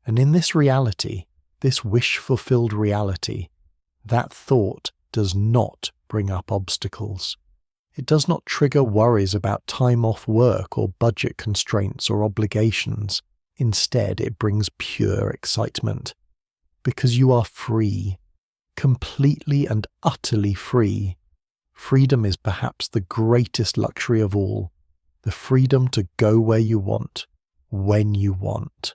And in this reality, this wish-fulfilled reality, that thought does not bring up obstacles. It does not trigger worries about time off work or budget constraints or obligations. Instead, it brings pure excitement. Because you are free, completely and utterly free. Freedom is perhaps the greatest luxury of all, the freedom to go where you want, when you want.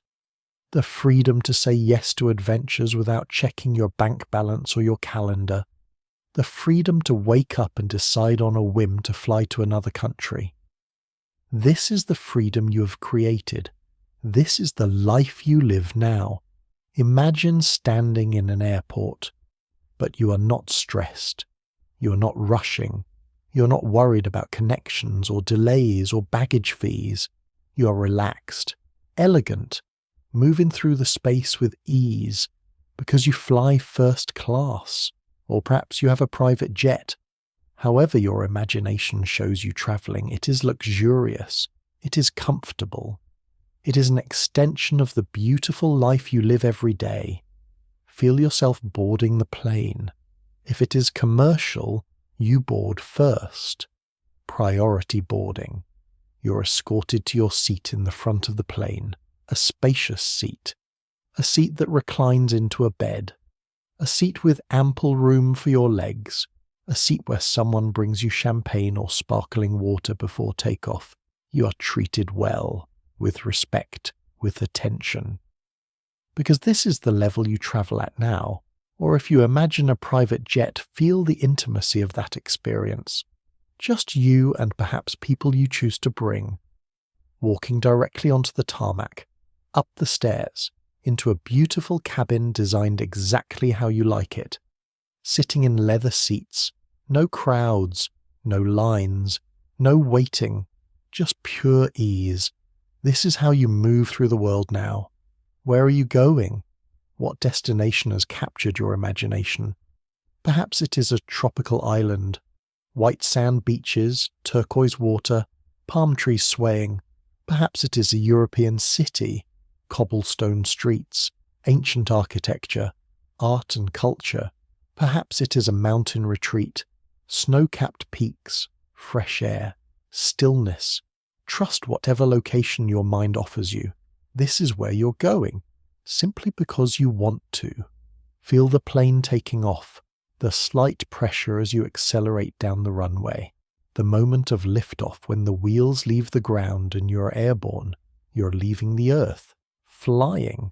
The freedom to say yes to adventures without checking your bank balance or your calendar. The freedom to wake up and decide on a whim to fly to another country. This is the freedom you have created. This is the life you live now. Imagine standing in an airport, but you are not stressed. You are not rushing. You are not worried about connections or delays or baggage fees. You are relaxed, elegant, moving through the space with ease because you fly first class, or perhaps you have a private jet. However your imagination shows you traveling, it is luxurious. It is comfortable. It is an extension of the beautiful life you live every day. Feel yourself boarding the plane. If it is commercial, you board first. Priority boarding. You're escorted to your seat in the front of the plane, a spacious seat, a seat that reclines into a bed, a seat with ample room for your legs, a seat where someone brings you champagne or sparkling water before takeoff. You are treated well. With respect, with attention. Because this is the level you travel at now, or if you imagine a private jet, feel the intimacy of that experience. Just you and perhaps people you choose to bring. Walking directly onto the tarmac, up the stairs, into a beautiful cabin designed exactly how you like it. Sitting in leather seats, no crowds, no lines, no waiting, just pure ease. This is how you move through the world now. Where are you going? What destination has captured your imagination? Perhaps it is a tropical island, white sand beaches, turquoise water, palm trees swaying. Perhaps it is a European city, cobblestone streets, ancient architecture, art and culture. Perhaps it is a mountain retreat, snow-capped peaks, fresh air, stillness. Trust whatever location your mind offers you. This is where you're going, simply because you want to. Feel the plane taking off, the slight pressure as you accelerate down the runway, the moment of liftoff when the wheels leave the ground and you're airborne. You're leaving the earth, flying.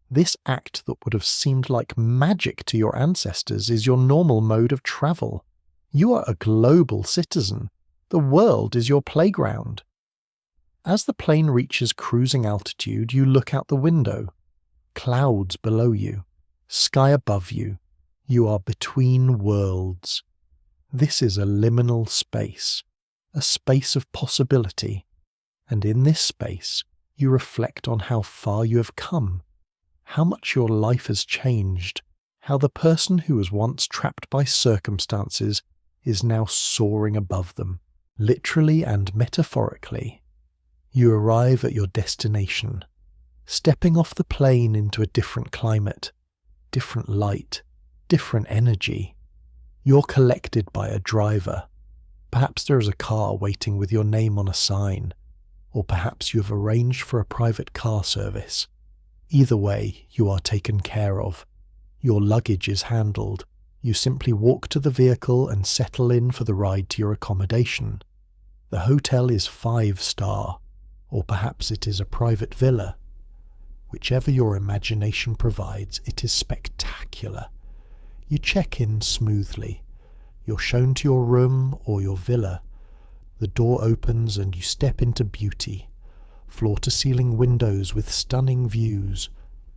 This act that would have seemed like magic to your ancestors is your normal mode of travel. You are a global citizen. The world is your playground. As the plane reaches cruising altitude, you look out the window. Clouds below you, sky above you. You are between worlds. This is a liminal space, a space of possibility. And in this space, you reflect on how far you have come, how much your life has changed, how the person who was once trapped by circumstances is now soaring above them, literally and metaphorically. You arrive at your destination, stepping off the plane into a different climate, different light, different energy. You're collected by a driver. Perhaps there is a car waiting with your name on a sign, or perhaps you have arranged for a private car service. Either way, you are taken care of. Your luggage is handled. You simply walk to the vehicle and settle in for the ride to your accommodation. The hotel is 5-star, or perhaps it is a private villa. Whichever your imagination provides, it is spectacular. You check in smoothly. You're shown to your room or your villa. The door opens and you step into beauty. Floor-to-ceiling windows with stunning views.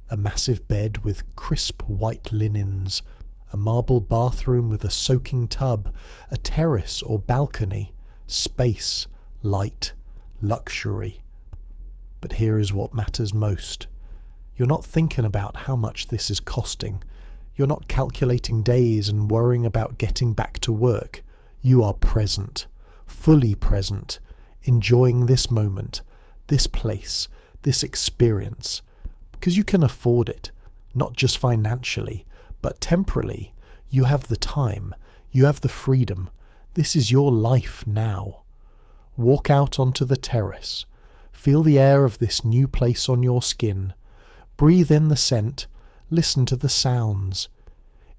A massive bed with crisp white linens. A marble bathroom with a soaking tub. A terrace or balcony. Space, light, luxury. But here is what matters most. You're not thinking about how much this is costing. You're not calculating days and worrying about getting back to work. You are present, fully present, enjoying this moment, this place, this experience, because you can afford it, not just financially, but temporally. You have the time, you have the freedom. This is your life now. Walk out onto the terrace. Feel the air of this new place on your skin. Breathe in the scent. Listen to the sounds.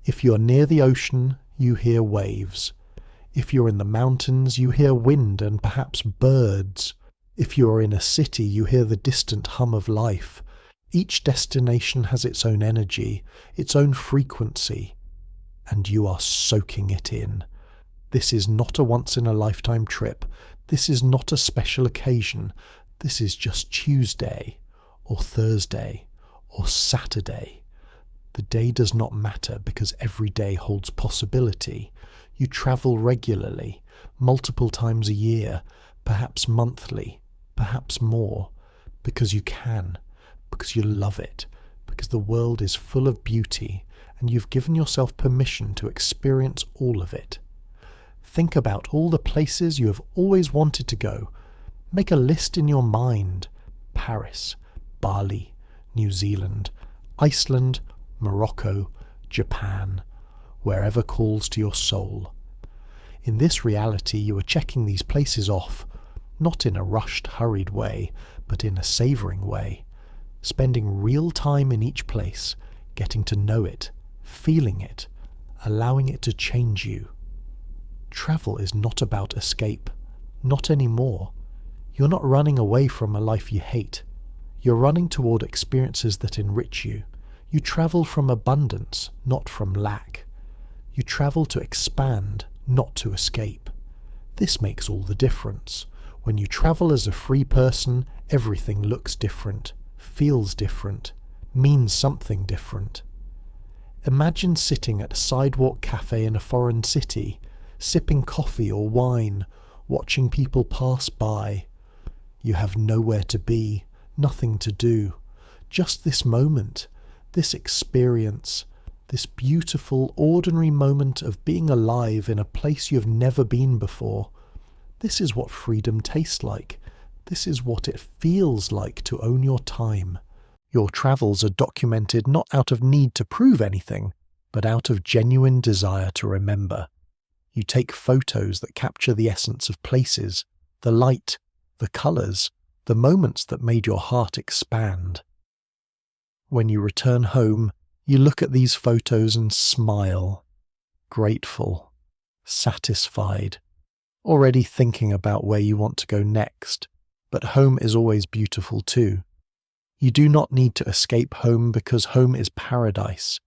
If you're near the ocean, you hear waves. If you're in the mountains, you hear wind and perhaps birds. If you are in a city, you hear the distant hum of life. Each destination has its own energy, its own frequency, and you are soaking it in. This is not a once-in-a-lifetime trip. This is not a special occasion. This is just Tuesday, or Thursday, or Saturday. The day does not matter because every day holds possibility. You travel regularly, multiple times a year, perhaps monthly, perhaps more, because you can, because you love it, because the world is full of beauty and you've given yourself permission to experience all of it. Think about all the places you have always wanted to go. Make a list in your mind. Paris, Bali, New Zealand, Iceland, Morocco, Japan, wherever calls to your soul. In this reality, you are checking these places off, not in a rushed, hurried way, but in a savouring way, spending real time in each place, getting to know it, feeling it, allowing it to change you. Travel is not about escape, not anymore. You're not running away from a life you hate. You're running toward experiences that enrich you. You travel from abundance, not from lack. You travel to expand, not to escape. This makes all the difference. When you travel as a free person, everything looks different, feels different, means something different. Imagine sitting at a sidewalk cafe in a foreign city, sipping coffee or wine, watching people pass by. You have nowhere to be, nothing to do. Just this moment, this experience, this beautiful, ordinary moment of being alive in a place you've never been before. This is what freedom tastes like. This is what it feels like to own your time. Your travels are documented not out of need to prove anything, but out of genuine desire to remember. You take photos that capture the essence of places, the light, the colours, the moments that made your heart expand. When you return home, you look at these photos and smile, grateful, satisfied, already thinking about where you want to go next. But home is always beautiful too. You do not need to escape home because home is paradise.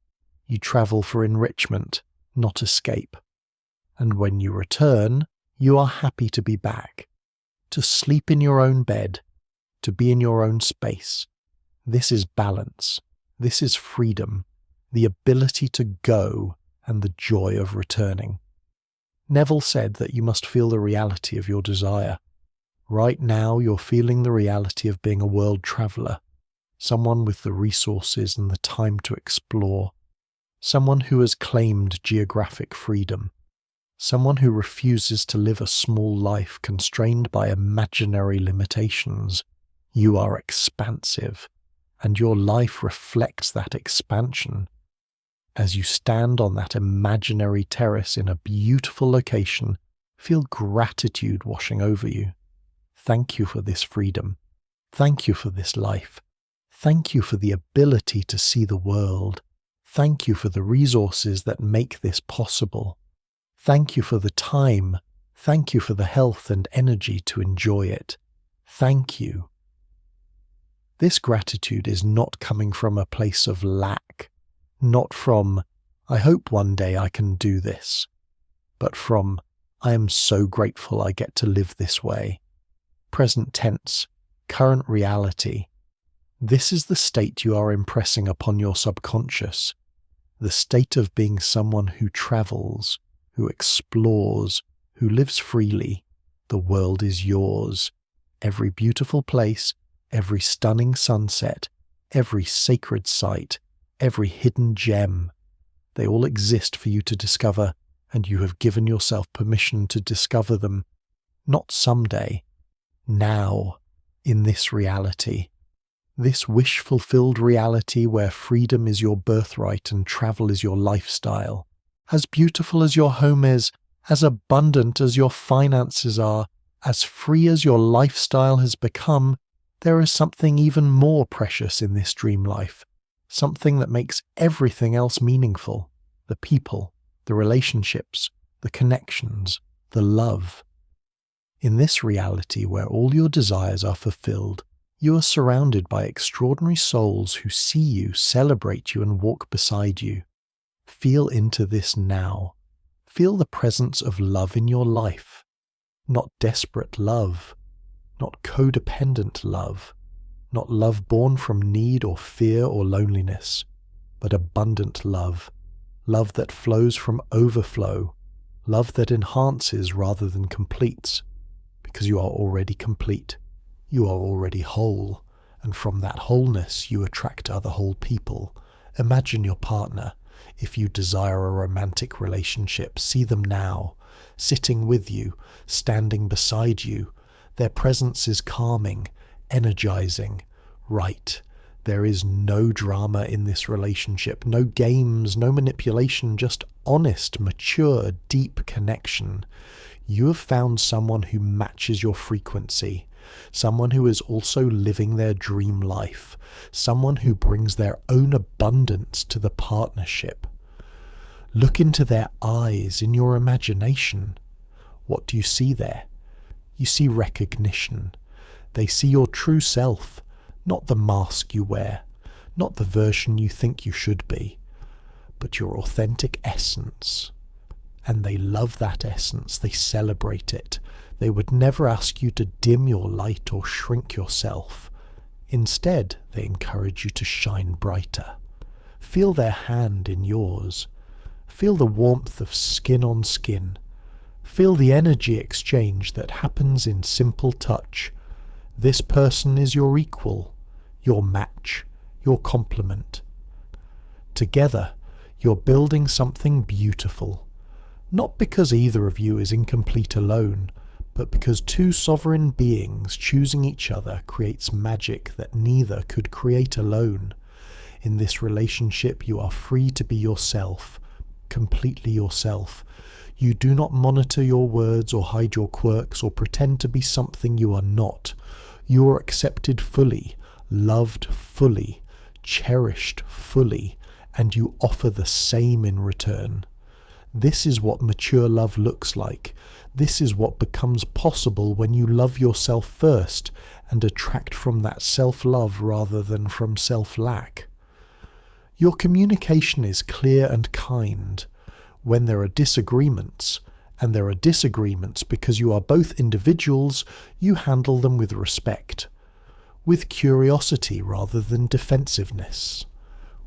You travel for enrichment, not escape. And when you return, you are happy to be back, to sleep in your own bed, to be in your own space. This is balance. This is freedom, the ability to go and the joy of returning. Neville said that you must feel the reality of your desire. Right now, you're feeling the reality of being a world traveller, someone with the resources and the time to explore, someone who has claimed geographic freedom, someone who refuses to live a small life constrained by imaginary limitations. You are expansive, and your life reflects that expansion. As you stand on that imaginary terrace in a beautiful location, feel gratitude washing over you. Thank you for this freedom. Thank you for this life. Thank you for the ability to see the world. Thank you for the resources that make this possible. Thank you for the time. Thank you for the health and energy to enjoy it. Thank you. This gratitude is not coming from a place of lack, not from, I hope one day I can do this, but from, I am so grateful I get to live this way. Present tense, current reality. This is the state you are impressing upon your subconscious, the state of being someone who travels, who explores, who lives freely. The world is yours. Every beautiful place, every stunning sunset, every sacred site, every hidden gem, they all exist for you to discover, and you have given yourself permission to discover them, not someday, now, in this reality. This wish-fulfilled reality where freedom is your birthright and travel is your lifestyle. As beautiful as your home is, as abundant as your finances are, as free as your lifestyle has become, there is something even more precious in this dream life. Something that makes everything else meaningful. The people, the relationships, the connections, the love. In this reality where all your desires are fulfilled, you are surrounded by extraordinary souls who see you, celebrate you, and walk beside you. Feel into this now. Feel the presence of love in your life. Not desperate love, not codependent love, not love born from need or fear or loneliness, but abundant love, love that flows from overflow, love that enhances rather than completes, because you are already complete, you are already whole, and from that wholeness you attract other whole people. Imagine your partner. If you desire a romantic relationship, see them now, sitting with you, standing beside you. Their presence is calming, energizing. Right. There is no drama in this relationship, no games, no manipulation, just honest, mature, deep connection. You have found someone who matches your frequency, someone who is also living their dream life, someone who brings their own abundance to the partnership. Look into their eyes in your imagination. What do you see there? You see recognition. They see your true self, not the mask you wear, not the version you think you should be, but your authentic essence. And they love that essence. They celebrate it. They would never ask you to dim your light or shrink yourself. Instead, they encourage you to shine brighter. Feel their hand in yours. Feel the warmth of skin on skin. Feel the energy exchange that happens in simple touch. This person is your equal, your match, your complement. Together, you're building something beautiful. Not because either of you is incomplete alone, but because two sovereign beings choosing each other creates magic that neither could create alone. In this relationship, you are free to be yourself, completely yourself. You do not monitor your words or hide your quirks or pretend to be something you are not. You are accepted fully, loved fully, cherished fully, and you offer the same in return. This is what mature love looks like. This is what becomes possible when you love yourself first and attract from that self-love rather than from self-lack. Your communication is clear and kind. When there are disagreements, And there are disagreements because you are both individuals, you handle them with respect, with curiosity rather than defensiveness,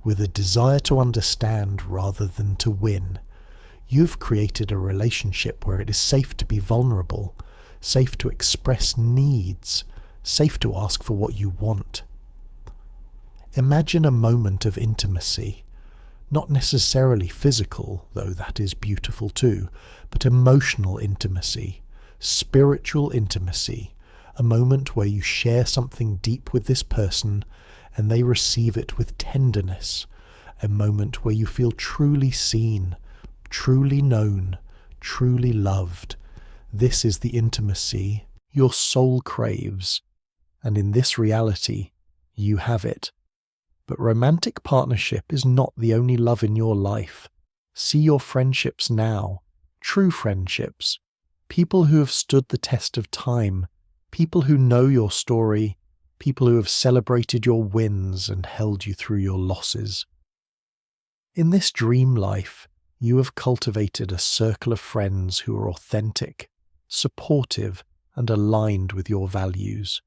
with a desire to understand rather than to win. You've created a relationship where it is safe to be vulnerable, safe to express needs, safe to ask for what you want. Imagine a moment of intimacy, not necessarily physical, though that is beautiful too, but emotional intimacy, spiritual intimacy, a moment where you share something deep with this person and they receive it with tenderness, a moment where you feel truly seen, truly known, truly loved. This is the intimacy your soul craves, and in this reality, you have it. But romantic partnership is not the only love in your life. See your friendships now, true friendships, people who have stood the test of time, people who know your story, people who have celebrated your wins and held you through your losses. In this dream life, you have cultivated a circle of friends who are authentic, supportive, and aligned with your values.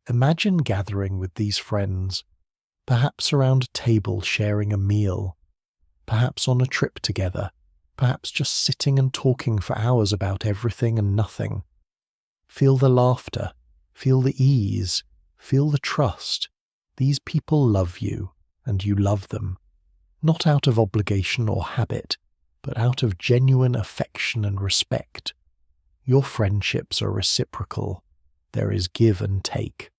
Imagine gathering with these friends, perhaps around a table sharing a meal, perhaps on a trip together, perhaps just sitting and talking for hours about everything and nothing. Feel the laughter, feel the ease, feel the trust. These people love you, and you love them, not out of obligation or habit, but out of genuine affection and respect. Your friendships are reciprocal. There is give and take.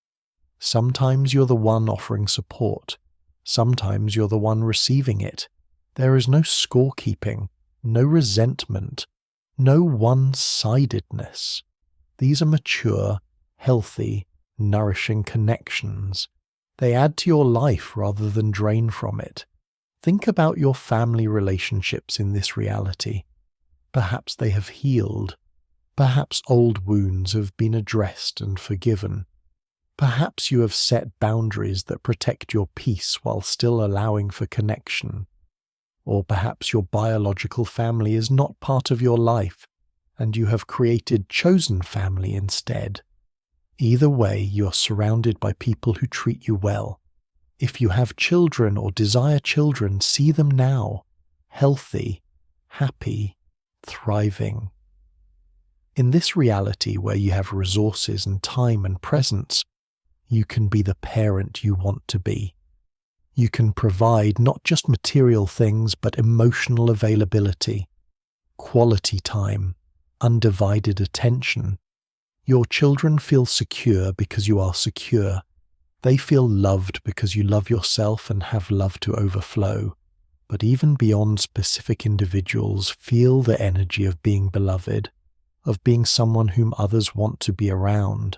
Sometimes you're the one offering support. Sometimes you're the one receiving it. There is no scorekeeping, no resentment, no one-sidedness. These are mature, healthy, nourishing connections. They add to your life rather than drain from it. Think about your family relationships in this reality. Perhaps they have healed. Perhaps old wounds have been addressed and forgiven. Perhaps you have set boundaries that protect your peace while still allowing for connection. Or perhaps your biological family is not part of your life, and you have created chosen family instead. Either way, you're surrounded by people who treat you well. If you have children or desire children, see them now, healthy, happy, thriving. In this reality where you have resources and time and presence, you can be the parent you want to be. You can provide not just material things, but emotional availability, quality time, undivided attention. Your children feel secure because you are secure. They feel loved because you love yourself and have love to overflow. But even beyond specific individuals, feel the energy of being beloved, of being someone whom others want to be around.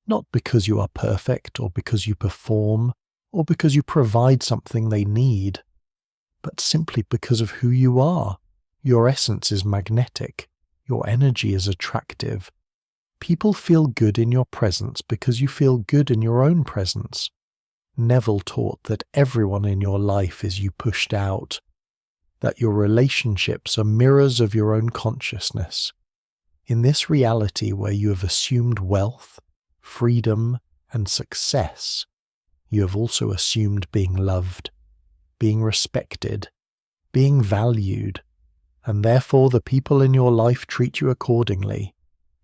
Not because you are perfect, or because you perform, or because you provide something they need, but simply because of who you are. Your essence is magnetic. Your energy is attractive. People feel good in your presence because you feel good in your own presence. Neville taught that everyone in your life is you pushed out, that your relationships are mirrors of your own consciousness. In this reality where you have assumed wealth, freedom, and success, you have also assumed being loved, being respected, being valued, and therefore the people in your life treat you accordingly.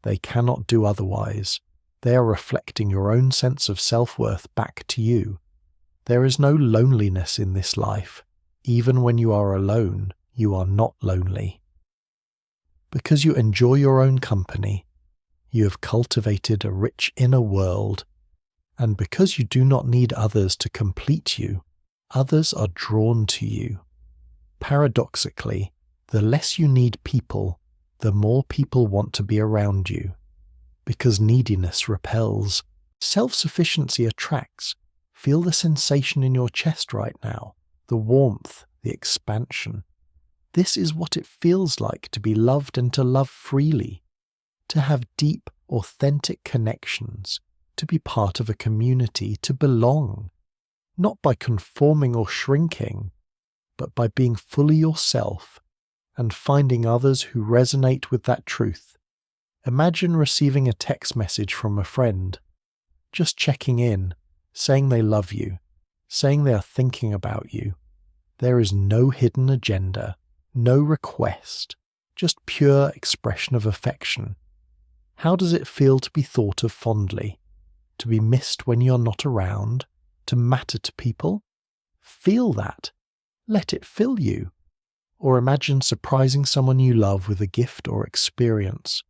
They cannot do otherwise. They are reflecting your own sense of self-worth back to you. There is no loneliness in this life. Even when you are alone, you are not lonely. Because you enjoy your own company, you have cultivated a rich inner world, and because you do not need others to complete you, others are drawn to you. Paradoxically, the less you need people, the more people want to be around you. Because neediness repels, self-sufficiency attracts. Feel the sensation in your chest right now, the warmth, the expansion. This is what it feels like to be loved and to love freely, to have deep, authentic connections, to be part of a community, to belong, not by conforming or shrinking, but by being fully yourself and finding others who resonate with that truth. Imagine receiving a text message from a friend, just checking in, saying they love you, saying they are thinking about you. There is no hidden agenda, no request, just pure expression of affection. How does it feel to be thought of fondly? To be missed when you're not around? To matter to people? Feel that. Let it fill you. Or imagine surprising someone you love with a gift or experience.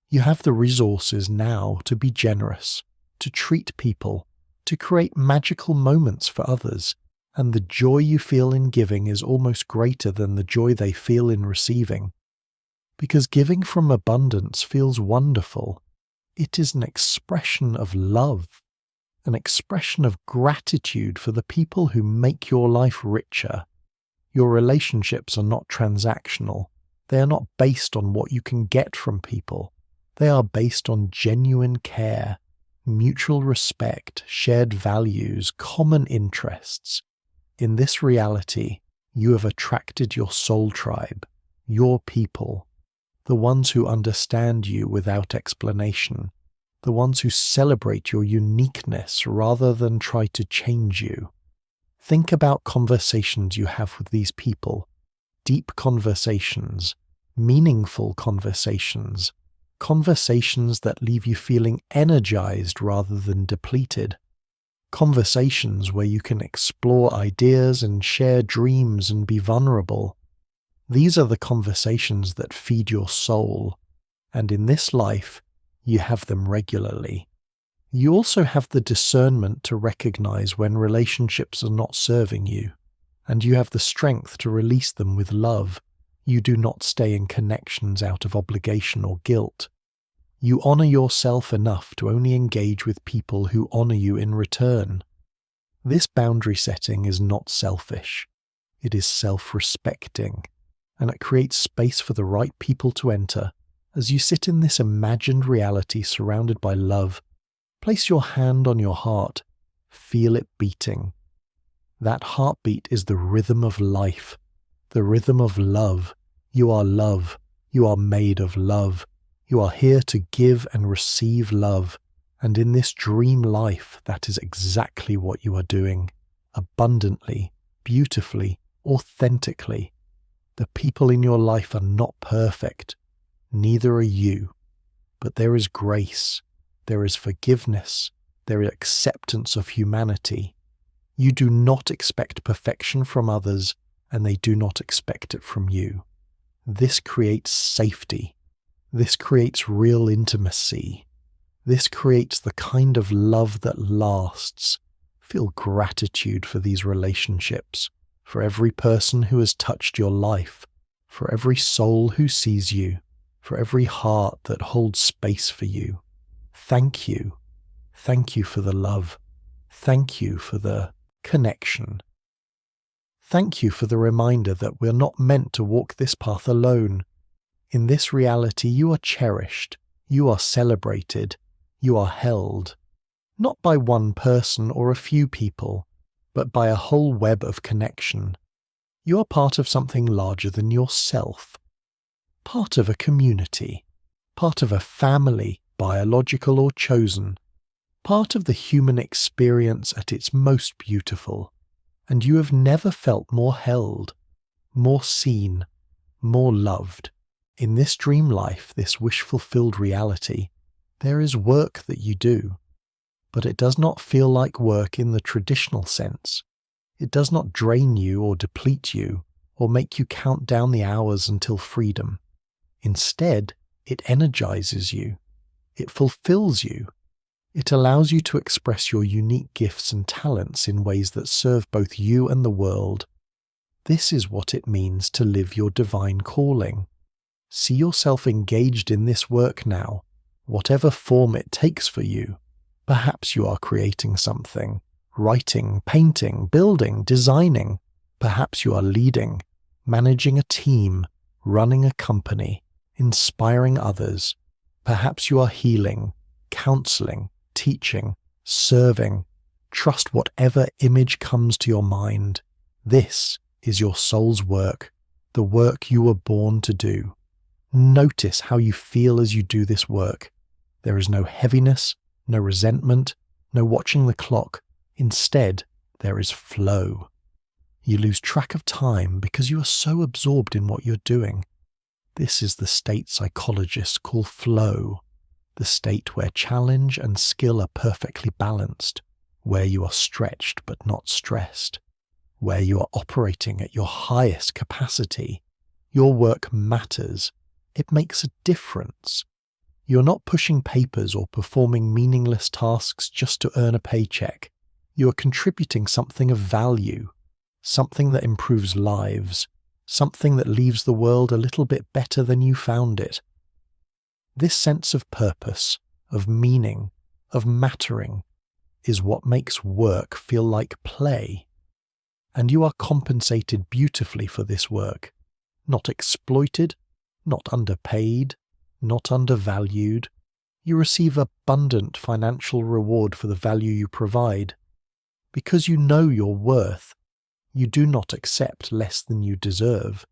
You have the resources now to be generous, to treat people, to create magical moments for others, and the joy you feel in giving is almost greater than the joy they feel in receiving. Because giving from abundance feels wonderful. It is an expression of love, an expression of gratitude for the people who make your life richer. Your relationships are not transactional. They are not based on what you can get from people. They are based on genuine care, mutual respect, shared values, common interests. In this reality, you have attracted your soul tribe, your people, the ones who understand you without explanation, the ones who celebrate your uniqueness rather than try to change you. Think about conversations you have with these people, deep conversations, meaningful conversations, conversations that leave you feeling energized rather than depleted, conversations where you can explore ideas and share dreams and be vulnerable. These are the conversations that feed your soul, and in this life, you have them regularly. You also have the discernment to recognize when relationships are not serving you, and you have the strength to release them with love. You do not stay in connections out of obligation or guilt. You honor yourself enough to only engage with people who honor you in return. This boundary setting is not selfish. It is self-respecting, and it creates space for the right people to enter. As you sit in this imagined reality surrounded by love, place your hand on your heart. Feel it beating. That heartbeat is the rhythm of life, the rhythm of love. You are love. You are made of love. You are here to give and receive love. And in this dream life, that is exactly what you are doing. Abundantly, beautifully, authentically. The people in your life are not perfect. Neither are you. But there is grace. There is forgiveness. There is acceptance of humanity. You do not expect perfection from others, and they do not expect it from you. This creates safety. This creates real intimacy. This creates the kind of love that lasts. Feel gratitude for these relationships, for every person who has touched your life, for every soul who sees you, for every heart that holds space for you. Thank you. Thank you for the love. Thank you for the connection. Thank you for the reminder that we're not meant to walk this path alone. In this reality, you are cherished, you are celebrated, you are held, not by one person or a few people, but by a whole web of connection. You are part of something larger than yourself, part of a community, part of a family, biological or chosen, part of the human experience at its most beautiful, and you have never felt more held, more seen, more loved. In this dream life, this wish-fulfilled reality, there is work that you do, but it does not feel like work in the traditional sense. It does not drain you or deplete you, or make you count down the hours until freedom. Instead, it energizes you. It fulfills you. It allows you to express your unique gifts and talents in ways that serve both you and the world. This is what it means to live your divine calling. See yourself engaged in this work now, whatever form it takes for you. Perhaps you are creating something, writing, painting, building, designing. Perhaps you are leading, managing a team, running a company, inspiring others. Perhaps you are healing, counseling, teaching, serving. Trust whatever image comes to your mind. This is your soul's work. the work you were born to do. Notice how you feel as you do this work. There is no heaviness, no resentment, no watching the clock. Instead, there is flow. You lose track of time because you are so absorbed in what you're doing. This is the state psychologists call flow, the state where challenge and skill are perfectly balanced, where you are stretched but not stressed, where you are operating at your highest capacity. Your work matters. It makes a difference. You're not pushing papers or performing meaningless tasks just to earn a paycheck. You are contributing something of value, something that improves lives, something that leaves the world a little bit better than you found it. This sense of purpose, of meaning, of mattering, is what makes work feel like play. And you are compensated beautifully for this work, not exploited, not underpaid, not undervalued. You receive abundant financial reward for the value you provide. Because you know your worth, you do not accept less than you deserve.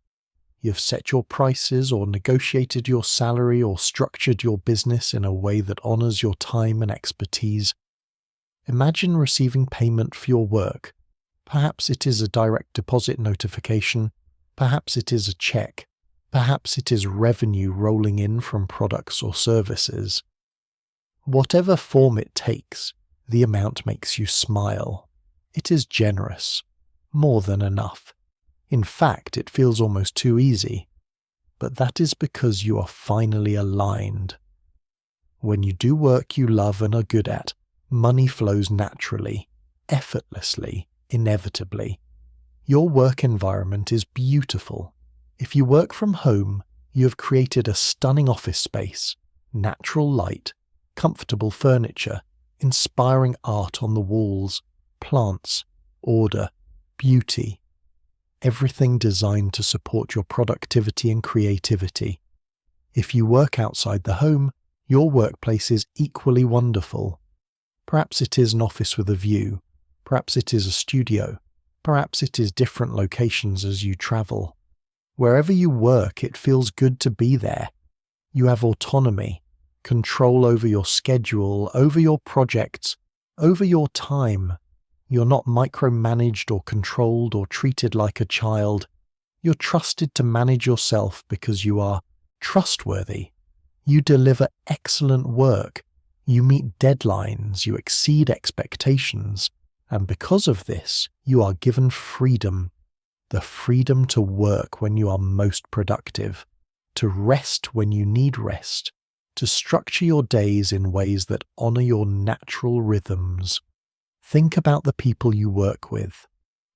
You have set your prices or negotiated your salary or structured your business in a way that honors your time and expertise. Imagine receiving payment for your work. Perhaps it is a direct deposit notification. Perhaps it is a check. Perhaps it is revenue rolling in from products or services. Whatever form it takes, the amount makes you smile. It is generous, more than enough. In fact, it feels almost too easy. But that is because you are finally aligned. When you do work you love and are good at, money flows naturally, effortlessly, inevitably. Your work environment is beautiful. If you work from home, you have created a stunning office space, natural light, comfortable furniture, inspiring art on the walls, plants, order, beauty, everything designed to support your productivity and creativity. If you work outside the home, your workplace is equally wonderful. Perhaps it is an office with a view, perhaps it is a studio, perhaps it is different locations as you travel. Wherever you work, it feels good to be there. You have autonomy, control over your schedule, over your projects, over your time. You're not micromanaged or controlled or treated like a child. You're trusted to manage yourself because you are trustworthy. You deliver excellent work. You meet deadlines. You exceed expectations. And because of this, you are given freedom. The freedom to work when you are most productive, to rest when you need rest, to structure your days in ways that honor your natural rhythms. Think about the people you work with,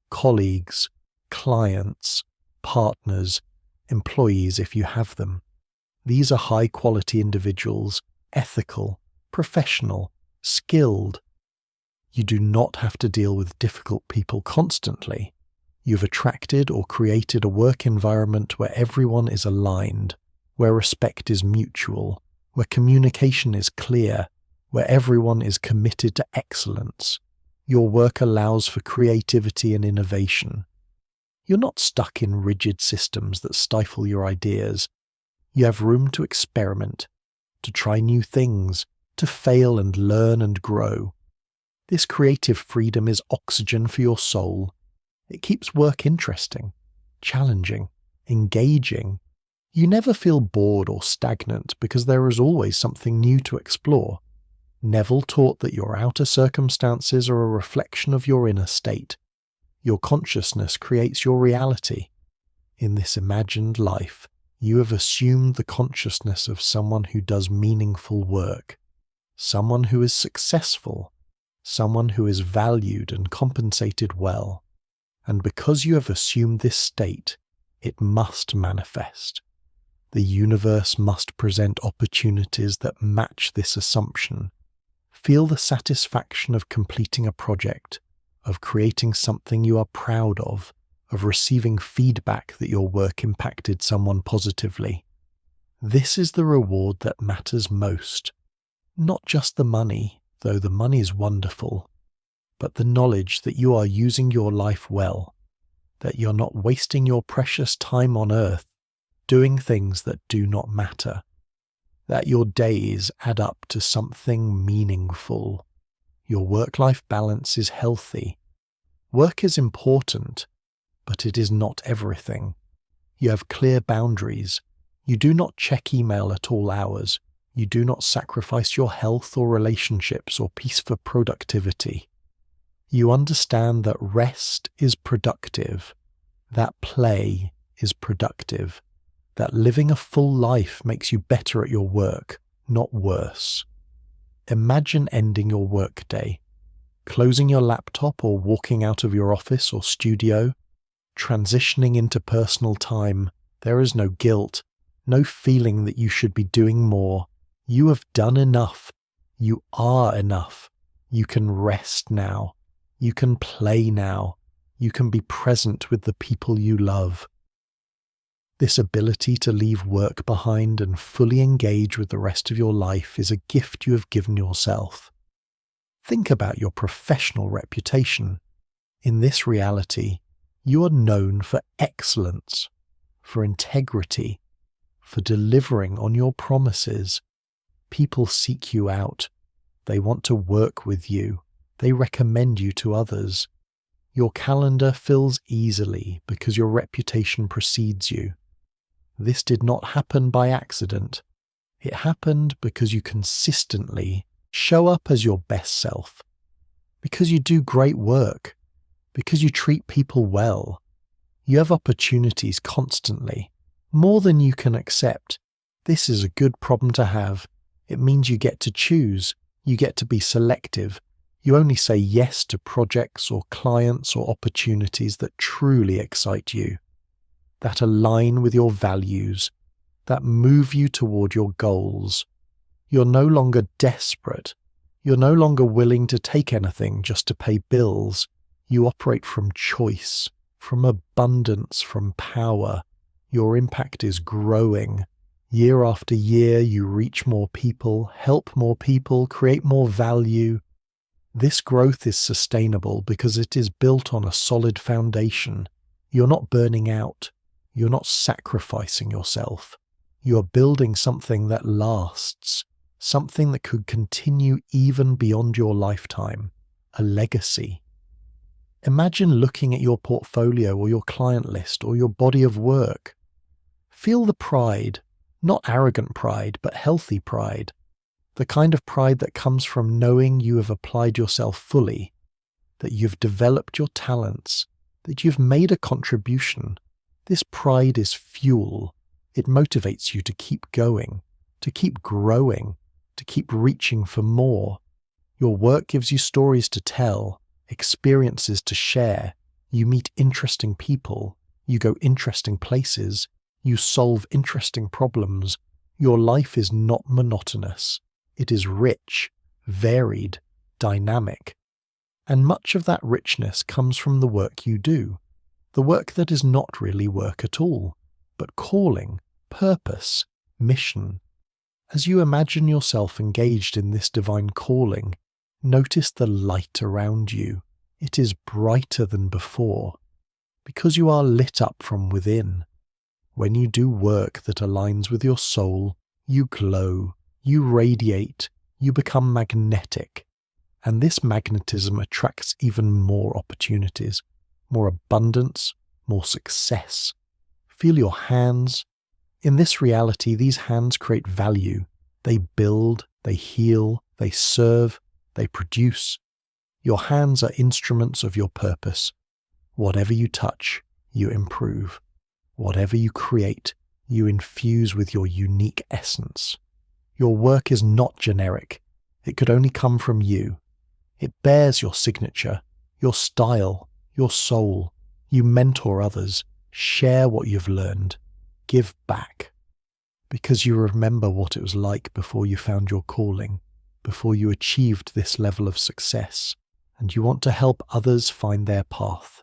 colleagues, clients, partners, employees if you have them. These are high-quality individuals, ethical, professional, skilled. You do not have to deal with difficult people constantly. You've attracted or created a work environment where everyone is aligned, where respect is mutual, where communication is clear, where everyone is committed to excellence. Your work allows for creativity and innovation. You're not stuck in rigid systems that stifle your ideas. You have room to experiment, to try new things, to fail and learn and grow. This creative freedom is oxygen for your soul. It keeps work interesting, challenging, engaging. You never feel bored or stagnant because there is always something new to explore. Neville taught that your outer circumstances are a reflection of your inner state. Your consciousness creates your reality. In this imagined life, you have assumed the consciousness of someone who does meaningful work, someone who is successful, someone who is valued and compensated well. And because you have assumed this state, it must manifest. The universe must present opportunities that match this assumption. Feel the satisfaction of completing a project, of creating something you are proud of receiving feedback that your work impacted someone positively. This is the reward that matters most. Not just the money, though the money is wonderful, but the knowledge that you are using your life well, that you're not wasting your precious time on earth doing things that do not matter, that your days add up to something meaningful. Your work-life balance is healthy. Work is important, but it is not everything. You have clear boundaries. You do not check email at all hours. You do not sacrifice your health or relationships or peace for productivity. You understand that rest is productive, that play is productive, that living a full life makes you better at your work, not worse. Imagine ending your workday, closing your laptop or walking out of your office or studio, transitioning into personal time. There is no guilt, no feeling that you should be doing more. You have done enough. You are enough. You can rest now. You can play now. You can be present with the people you love. This ability to leave work behind and fully engage with the rest of your life is a gift you have given yourself. Think about your professional reputation. In this reality, you are known for excellence, for integrity, for delivering on your promises. People seek you out. They want to work with you. They recommend you to others. Your calendar fills easily because your reputation precedes you. This did not happen by accident. It happened because you consistently show up as your best self, because you do great work, because you treat people well. You have opportunities constantly, more than you can accept. This is a good problem to have. It means you get to choose. You get to be selective. You only say yes to projects or clients or opportunities that truly excite you, that align with your values, that move you toward your goals. You're no longer desperate. You're no longer willing to take anything just to pay bills. You operate from choice, from abundance, from power. Your impact is growing. Year after year, you reach more people, help more people, create more value. This growth is sustainable because it is built on a solid foundation. You're not burning out. You're not sacrificing yourself. You're building something that lasts, something that could continue even beyond your lifetime, a legacy. Imagine looking at your portfolio or your client list or your body of work. Feel the pride, not arrogant pride, but healthy pride. The kind of pride that comes from knowing you have applied yourself fully, that you've developed your talents, that you've made a contribution. This pride is fuel. It motivates you to keep going, to keep growing, to keep reaching for more. Your work gives you stories to tell, experiences to share. You meet interesting people. You go interesting places. You solve interesting problems. Your life is not monotonous. It is rich, varied, dynamic. And much of that richness comes from the work you do. The work that is not really work at all, but calling, purpose, mission. As you imagine yourself engaged in this divine calling, notice the light around you. It is brighter than before, because you are lit up from within. When you do work that aligns with your soul, you glow, you radiate, you become magnetic. And this magnetism attracts even more opportunities, more abundance, more success. Feel your hands. In this reality, these hands create value. They build, they heal, they serve, they produce. Your hands are instruments of your purpose. Whatever you touch, you improve. Whatever you create, you infuse with your unique essence. Your work is not generic. It could only come from you. It bears your signature, your style, your soul. You mentor others, share what you've learned, give back. Because you remember what it was like before you found your calling, before you achieved this level of success, and you want to help others find their path.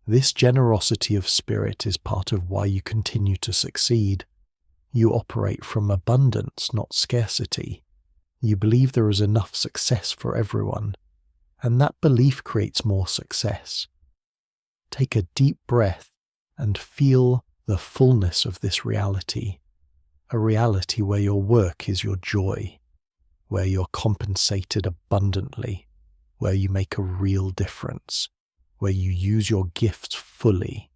This generosity of spirit is part of why you continue to succeed. You operate from abundance, not scarcity. You believe there is enough success for everyone, and that belief creates more success. Take a deep breath and feel the fullness of this reality. A reality where your work is your joy, where you're compensated abundantly, where you make a real difference, where you use your gifts fully,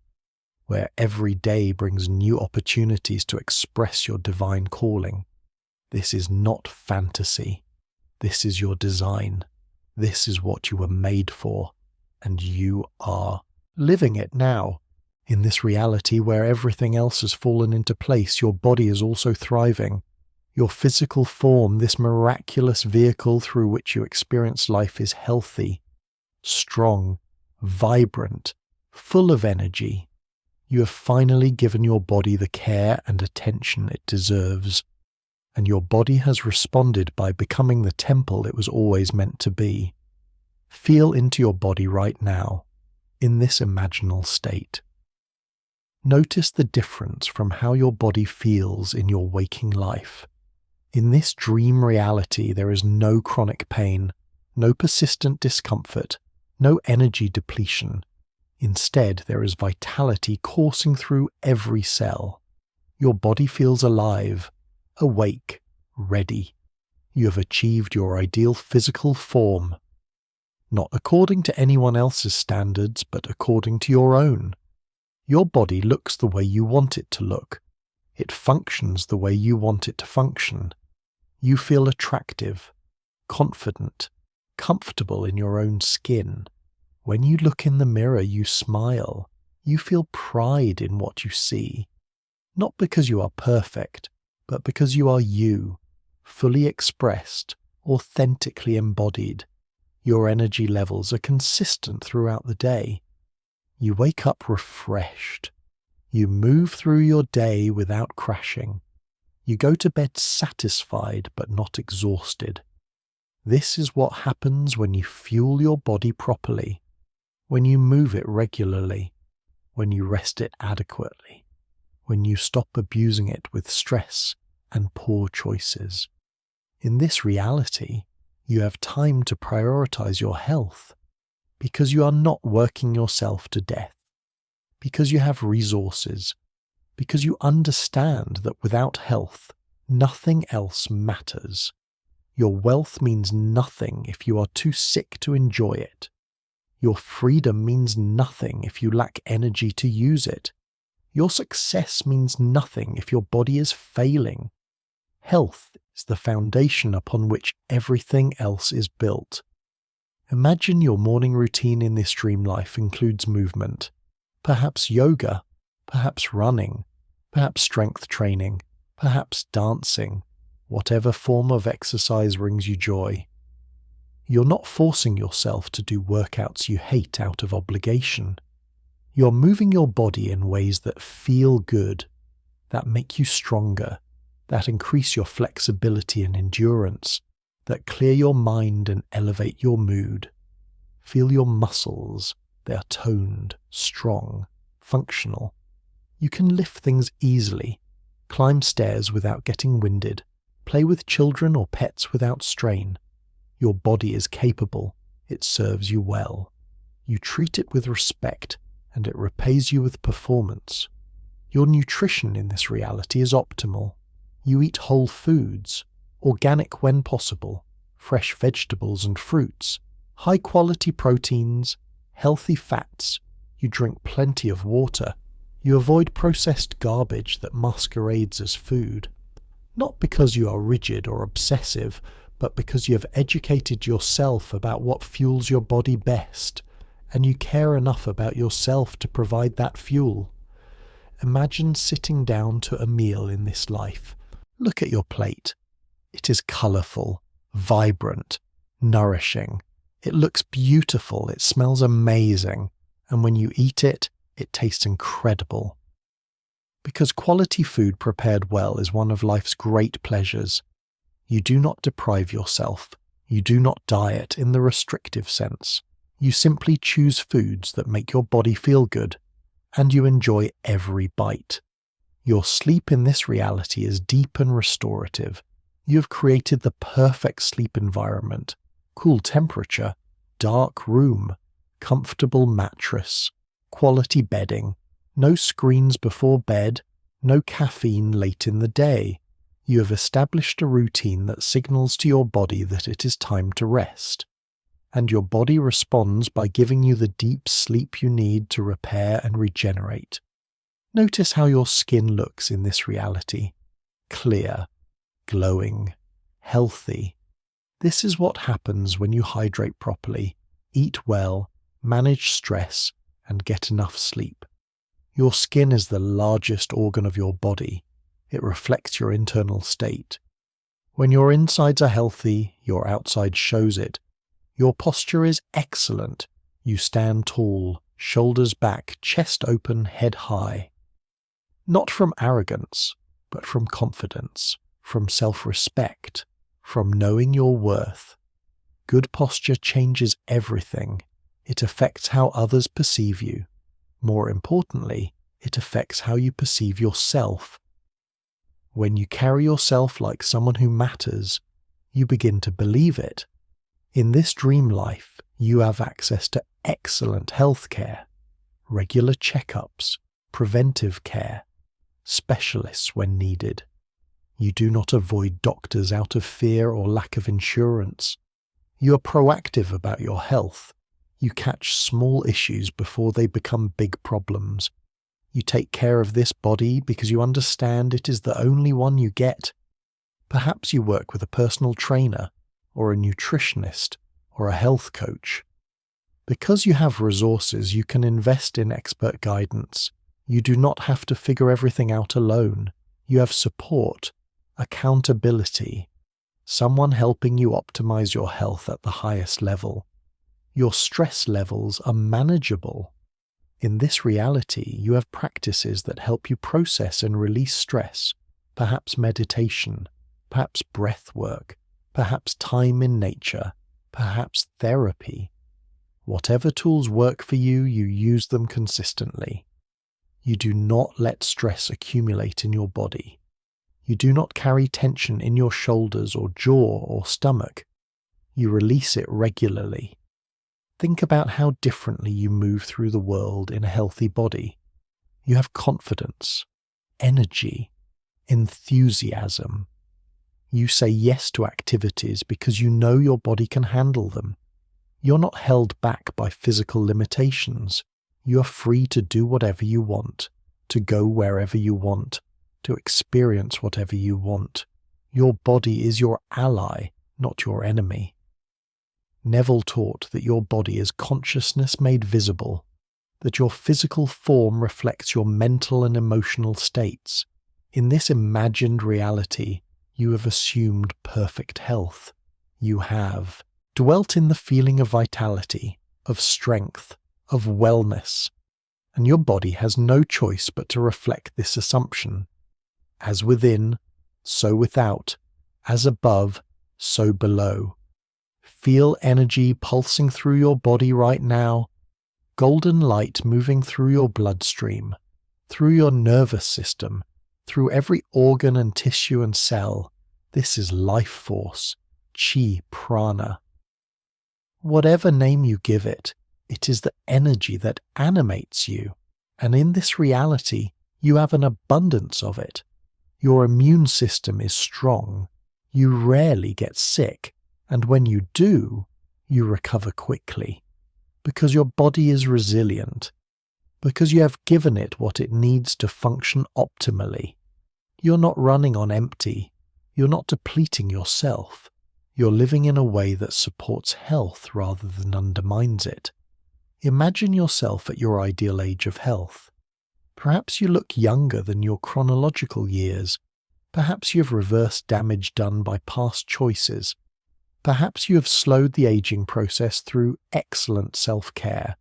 where every day brings new opportunities to express your divine calling. This is not fantasy. This is your design. This is what you were made for, and you are living it now. In this reality where everything else has fallen into place, your body is also thriving. Your physical form, this miraculous vehicle through which you experience life, is healthy, strong, vibrant, full of energy. You have finally given your body the care and attention it deserves, and your body has responded by becoming the temple it was always meant to be. Feel into your body right now, in this imaginal state. Notice the difference from how your body feels in your waking life. In this dream reality, there is no chronic pain, no persistent discomfort, no energy depletion. Instead, there is vitality coursing through every cell. Your body feels alive, awake, ready. You have achieved your ideal physical form, not according to anyone else's standards, but according to your own. Your body looks the way you want it to look. It functions the way you want it to function. You feel attractive, confident, comfortable in your own skin. When you look in the mirror, you smile. You feel pride in what you see. Not because you are perfect, but because you are you, fully expressed, authentically embodied. Your energy levels are consistent throughout the day. You wake up refreshed. You move through your day without crashing. You go to bed satisfied but not exhausted. This is what happens when you fuel your body properly, when you move it regularly, when you rest it adequately, when you stop abusing it with stress and poor choices. In this reality, you have time to prioritize your health, because you are not working yourself to death, because you have resources, because you understand that without health, nothing else matters. Your wealth means nothing if you are too sick to enjoy it. Your freedom means nothing if you lack energy to use it. Your success means nothing if your body is failing. Health is the foundation upon which everything else is built. Imagine your morning routine in this dream life includes movement, perhaps yoga, perhaps running, perhaps strength training, perhaps dancing, whatever form of exercise brings you joy. You're not forcing yourself to do workouts you hate out of obligation. You're moving your body in ways that feel good, that make you stronger, that increase your flexibility and endurance, that clear your mind and elevate your mood. Feel your muscles. They are toned, strong, functional. You can lift things easily, climb stairs without getting winded, play with children or pets without strain. Your body is capable. It serves you well. You treat it with respect, and it repays you with performance. Your nutrition in this reality is optimal. You eat whole foods, organic when possible, fresh vegetables and fruits, high-quality proteins, healthy fats. You drink plenty of water. You avoid processed garbage that masquerades as food. Not because you are rigid or obsessive, but because you have educated yourself about what fuels your body best, and you care enough about yourself to provide that fuel. Imagine sitting down to a meal in this life. Look at your plate. It is colourful, vibrant, nourishing. It looks beautiful, it smells amazing, and when you eat it, it tastes incredible. Because quality food prepared well is one of life's great pleasures. You do not deprive yourself. You do not diet in the restrictive sense. You simply choose foods that make your body feel good, and you enjoy every bite. Your sleep in this reality is deep and restorative. You have created the perfect sleep environment: cool temperature, dark room, comfortable mattress, quality bedding, no screens before bed, no caffeine late in the day. You have established a routine that signals to your body that it is time to rest. And your body responds by giving you the deep sleep you need to repair and regenerate. Notice how your skin looks in this reality. Clear, glowing, healthy. This is what happens when you hydrate properly, eat well, manage stress, and get enough sleep. Your skin is the largest organ of your body. It reflects your internal state. When your insides are healthy, your outside shows it. Your posture is excellent. You stand tall, shoulders back, chest open, head high. Not from arrogance, but from confidence, from self-respect, from knowing your worth. Good posture changes everything. It affects how others perceive you. More importantly, it affects how you perceive yourself. When you carry yourself like someone who matters, you begin to believe it. In this dream life, you have access to excellent health care, regular checkups, preventive care, specialists when needed. You do not avoid doctors out of fear or lack of insurance. You are proactive about your health. You catch small issues before they become big problems. You take care of this body because you understand it is the only one you get. Perhaps you work with a personal trainer, or a nutritionist, or a health coach. Because you have resources, you can invest in expert guidance. You do not have to figure everything out alone. You have support, accountability, someone helping you optimize your health at the highest level. Your stress levels are manageable. In this reality, you have practices that help you process and release stress, perhaps meditation, perhaps breath work, perhaps time in nature, perhaps therapy. Whatever tools work for you, you use them consistently. You do not let stress accumulate in your body. You do not carry tension in your shoulders or jaw or stomach. You release it regularly. Think about how differently you move through the world in a healthy body. You have confidence, energy, enthusiasm. You say yes to activities because you know your body can handle them. You're not held back by physical limitations. You are free to do whatever you want, to go wherever you want, to experience whatever you want. Your body is your ally, not your enemy. Neville taught that your body is consciousness made visible, that your physical form reflects your mental and emotional states. In this imagined reality, you have assumed perfect health. You have dwelt in the feeling of vitality, of strength, of wellness, and your body has no choice but to reflect this assumption. As within, so without, as above, so below. Feel energy pulsing through your body right now, golden light moving through your bloodstream, through your nervous system, through every organ and tissue and cell. This is life force, chi prana. Whatever name you give it, it is the energy that animates you, and in this reality, you have an abundance of it. Your immune system is strong. You rarely get sick, and when you do, you recover quickly, because your body is resilient, because you have given it what it needs to function optimally. You're not running on empty. You're not depleting yourself. You're living in a way that supports health rather than undermines it. Imagine yourself at your ideal age of health. Perhaps you look younger than your chronological years. Perhaps you have reversed damage done by past choices. Perhaps you have slowed the aging process through excellent self-care.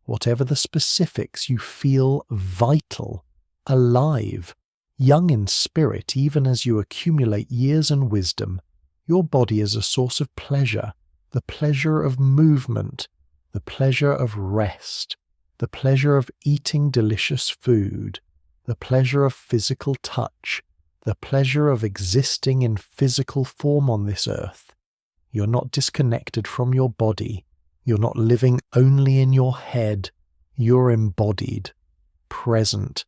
Whatever the specifics, you feel vital, alive, young in spirit even as you accumulate years and wisdom. Your body is a source of pleasure, the pleasure of movement, the pleasure of rest, the pleasure of eating delicious food, the pleasure of physical touch, the pleasure of existing in physical form on this earth. You're not disconnected from your body. You're not living only in your head. You're embodied, present,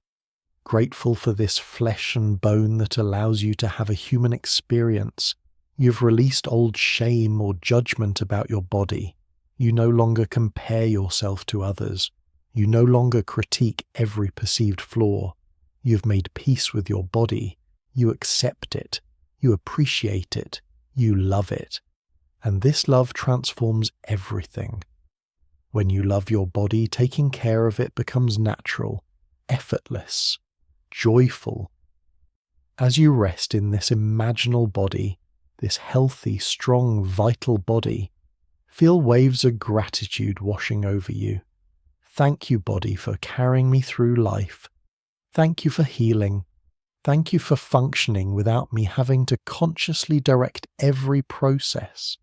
grateful for this flesh and bone that allows you to have a human experience. You've released old shame or judgment about your body. You no longer compare yourself to others. You no longer critique every perceived flaw. You've made peace with your body. You accept it. You appreciate it. You love it. And this love transforms everything. When you love your body, taking care of it becomes natural, effortless, joyful. As you rest in this imaginal body, this healthy, strong, vital body, feel waves of gratitude washing over you. Thank you, body, for carrying me through life. Thank you for healing. Thank you for functioning without me having to consciously direct every process.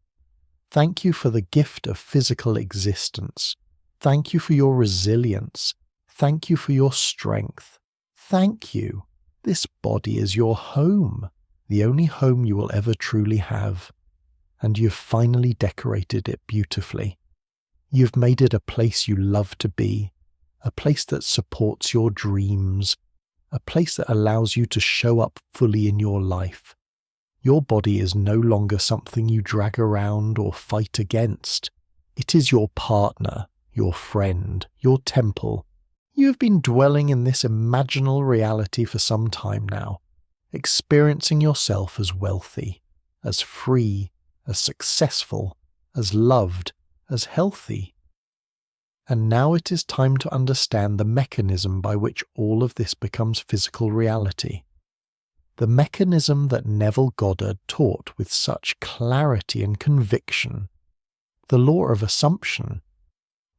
Thank you for the gift of physical existence. Thank you for your resilience. Thank you for your strength. Thank you. This body is your home, the only home you will ever truly have. And you've finally decorated it beautifully. You've made it a place you love to be, a place that supports your dreams, a place that allows you to show up fully in your life. Your body is no longer something you drag around or fight against. It is your partner, your friend, your temple. You have been dwelling in this imaginal reality for some time now, experiencing yourself as wealthy, as free, as successful, as loved, as healthy. And now it is time to understand the mechanism by which all of this becomes physical reality. The mechanism that Neville Goddard taught with such clarity and conviction. The law of assumption.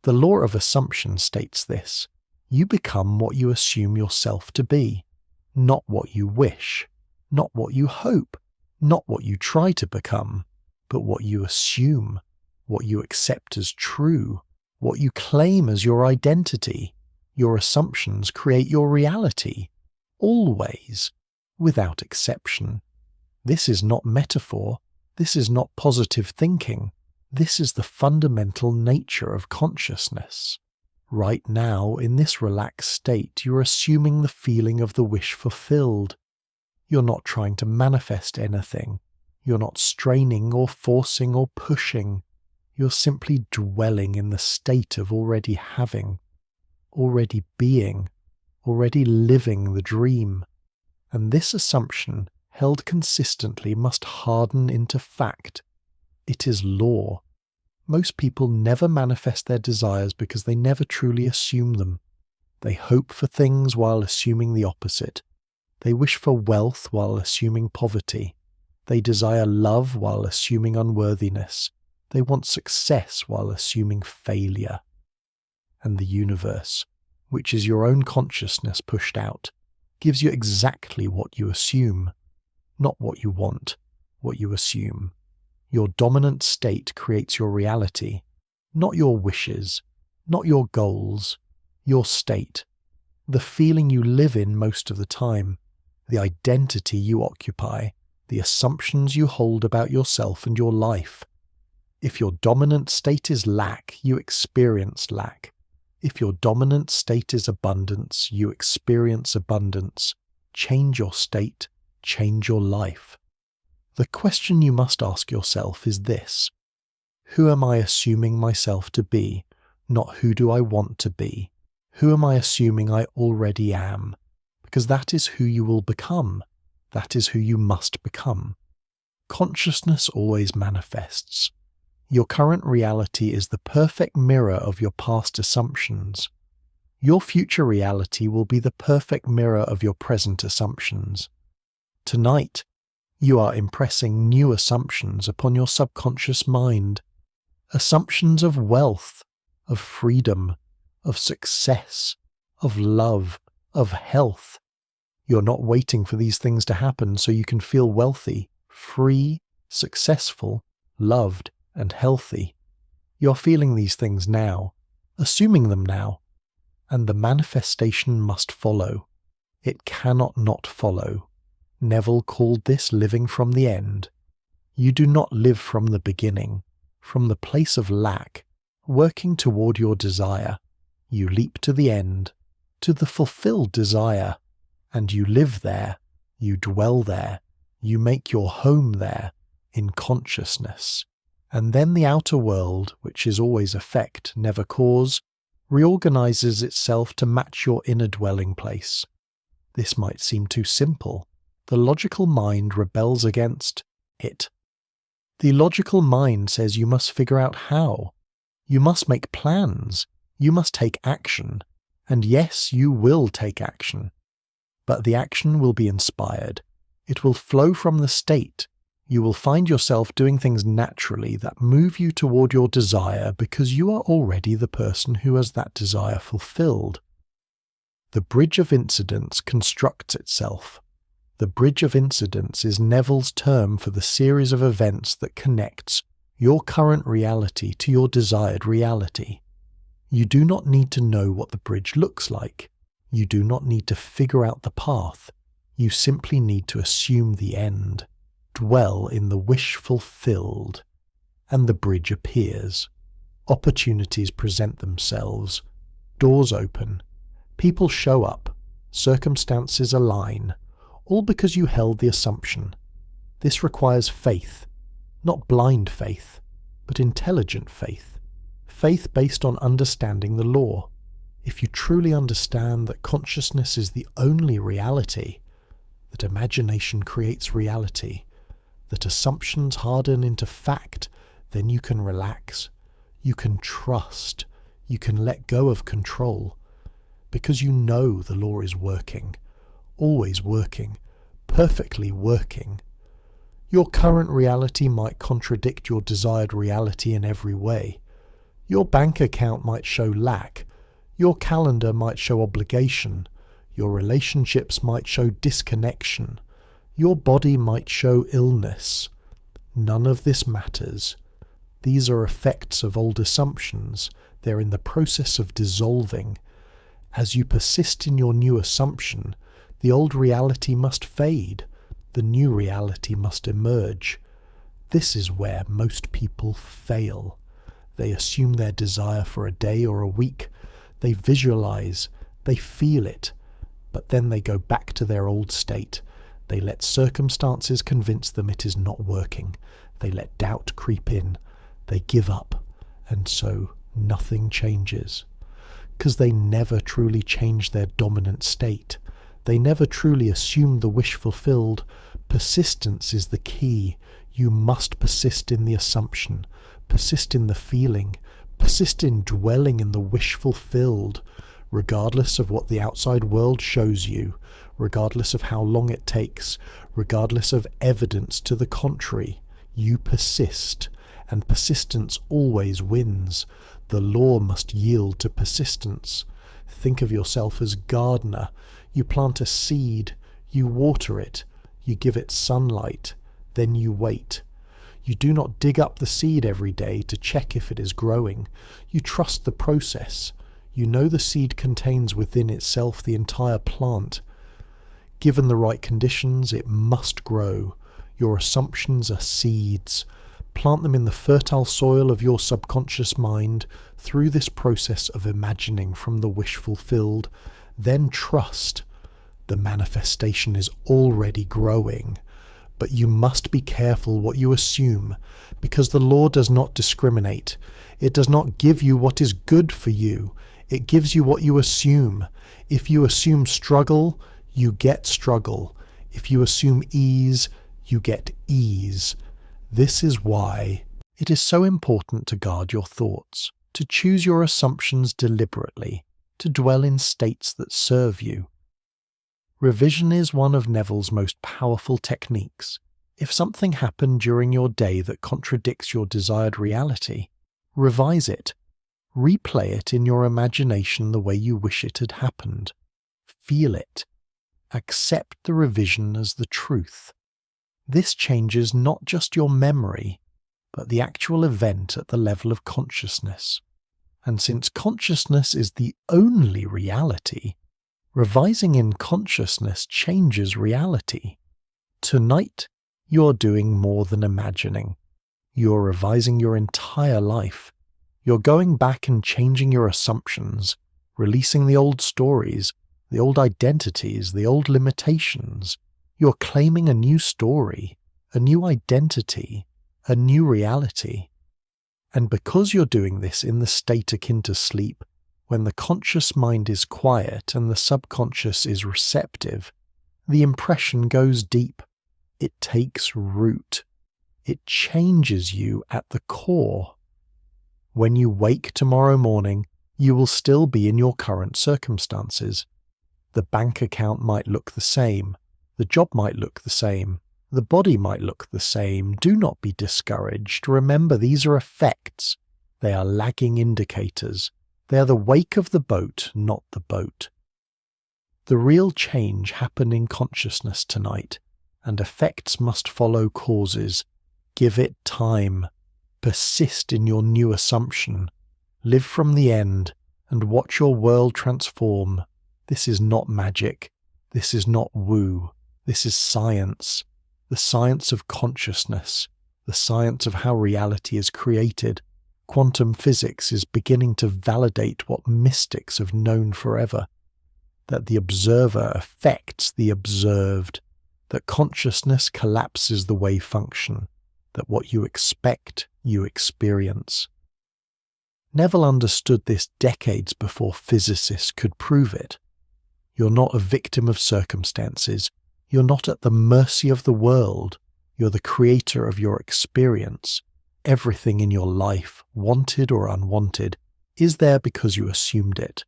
The law of assumption states this: you become what you assume yourself to be, not what you wish, not what you hope, not what you try to become, but what you assume, what you accept as true, what you claim as your identity. Your assumptions create your reality, always, without exception. This is not metaphor. This is not positive thinking. This is the fundamental nature of consciousness. Right now, in this relaxed state, you're assuming the feeling of the wish fulfilled. You're not trying to manifest anything. You're not straining or forcing or pushing. You're simply dwelling in the state of already having, already being, already living the dream. And this assumption, held consistently, must harden into fact. It is law. Most people never manifest their desires because they never truly assume them. They hope for things while assuming the opposite. They wish for wealth while assuming poverty. They desire love while assuming unworthiness. They want success while assuming failure. And the universe, which is your own consciousness pushed out, gives you exactly what you assume, not what you want, what you assume. Your dominant state creates your reality, not your wishes, not your goals, your state, the feeling you live in most of the time, the identity you occupy, the assumptions you hold about yourself and your life. If your dominant state is lack, you experience lack. If your dominant state is abundance, you experience abundance. Change your state, change your life. The question you must ask yourself is this: who am I assuming myself to be, not who do I want to be? Who am I assuming I already am? Because that is who you will become. That is who you must become. Consciousness always manifests. Your current reality is the perfect mirror of your past assumptions. Your future reality will be the perfect mirror of your present assumptions. Tonight, you are impressing new assumptions upon your subconscious mind. Assumptions of wealth, of freedom, of success, of love, of health. You're not waiting for these things to happen so you can feel wealthy, free, successful, loved, and healthy. You're feeling these things now, assuming them now, and the manifestation must follow. It cannot not follow. Neville called this living from the end. You do not live from the beginning, from the place of lack, working toward your desire. You leap to the end, to the fulfilled desire, and you live there, you dwell there, you make your home there, in consciousness. And then the outer world, which is always effect, never cause, reorganizes itself to match your inner dwelling place. This might seem too simple. The logical mind rebels against it. The logical mind says you must figure out how. You must make plans. You must take action. And yes, you will take action. But the action will be inspired. It will flow from the state. You will find yourself doing things naturally that move you toward your desire because you are already the person who has that desire fulfilled. The bridge of incidents constructs itself. The bridge of incidents is Neville's term for the series of events that connects your current reality to your desired reality. You do not need to know what the bridge looks like. You do not need to figure out the path. You simply need to assume the end. Dwell in the wish fulfilled, and the bridge appears. Opportunities present themselves. Doors open. People show up. Circumstances align. All because you held the assumption. This requires faith. Not blind faith, but intelligent faith. Faith based on understanding the law. If you truly understand that consciousness is the only reality, that imagination creates reality, that assumptions harden into fact, then you can relax. You can trust. You can let go of control. Because you know the law is working. Always working. Perfectly working. Your current reality might contradict your desired reality in every way. Your bank account might show lack. Your calendar might show obligation. Your relationships might show disconnection. Your body might show illness. None of this matters. These are effects of old assumptions. They're in the process of dissolving. As you persist in your new assumption, the old reality must fade. The new reality must emerge. This is where most people fail. They assume their desire for a day or a week. They visualize. They feel it. But then they go back to their old state. They let circumstances convince them it is not working. They let doubt creep in. They give up. And so nothing changes. Because they never truly change their dominant state. They never truly assume the wish fulfilled. Persistence is the key. You must persist in the assumption. Persist in the feeling. Persist in dwelling in the wish fulfilled. Regardless of what the outside world shows you, regardless of how long it takes, regardless of evidence to the contrary, you persist, and persistence always wins. The law must yield to persistence. Think of yourself as gardener. You plant a seed, you water it, you give it sunlight, then you wait. You do not dig up the seed every day to check if it is growing. You trust the process. You know the seed contains within itself the entire plant. Given the right conditions, it must grow. Your assumptions are seeds. Plant them in the fertile soil of your subconscious mind through this process of imagining from the wish fulfilled. Then trust. The manifestation is already growing. But you must be careful what you assume, because the law does not discriminate. It does not give you what is good for you. It gives you what you assume. If you assume struggle, you get struggle. If you assume ease, you get ease. This is why it is so important to guard your thoughts, to choose your assumptions deliberately, to dwell in states that serve you. Revision is one of Neville's most powerful techniques. If something happened during your day that contradicts your desired reality, revise it. Replay it in your imagination the way you wish it had happened. Feel it. Accept the revision as the truth. This changes not just your memory, but the actual event at the level of consciousness. And since consciousness is the only reality, revising in consciousness changes reality. Tonight, you're doing more than imagining. You're revising your entire life. You're going back and changing your assumptions, releasing the old stories, the old identities, the old limitations. You're claiming a new story, a new identity, a new reality. And because you're doing this in the state akin to sleep, when the conscious mind is quiet and the subconscious is receptive, the impression goes deep. It takes root. It changes you at the core. When you wake tomorrow morning, you will still be in your current circumstances. The bank account might look the same. The job might look the same. The body might look the same. Do not be discouraged. Remember, these are effects. They are lagging indicators. They are the wake of the boat, not the boat. The real change happened in consciousness tonight, and effects must follow causes. Give it time. Persist in your new assumption. Live from the end, and watch your world transform. This is not magic. This is not woo. This is science. The science of consciousness. The science of how reality is created. Quantum physics is beginning to validate what mystics have known forever. That the observer affects the observed. That consciousness collapses the wave function. That what you expect, you experience. Neville understood this decades before physicists could prove it. You're not a victim of circumstances. You're not at the mercy of the world. You're the creator of your experience. Everything in your life, wanted or unwanted, is there because you assumed it,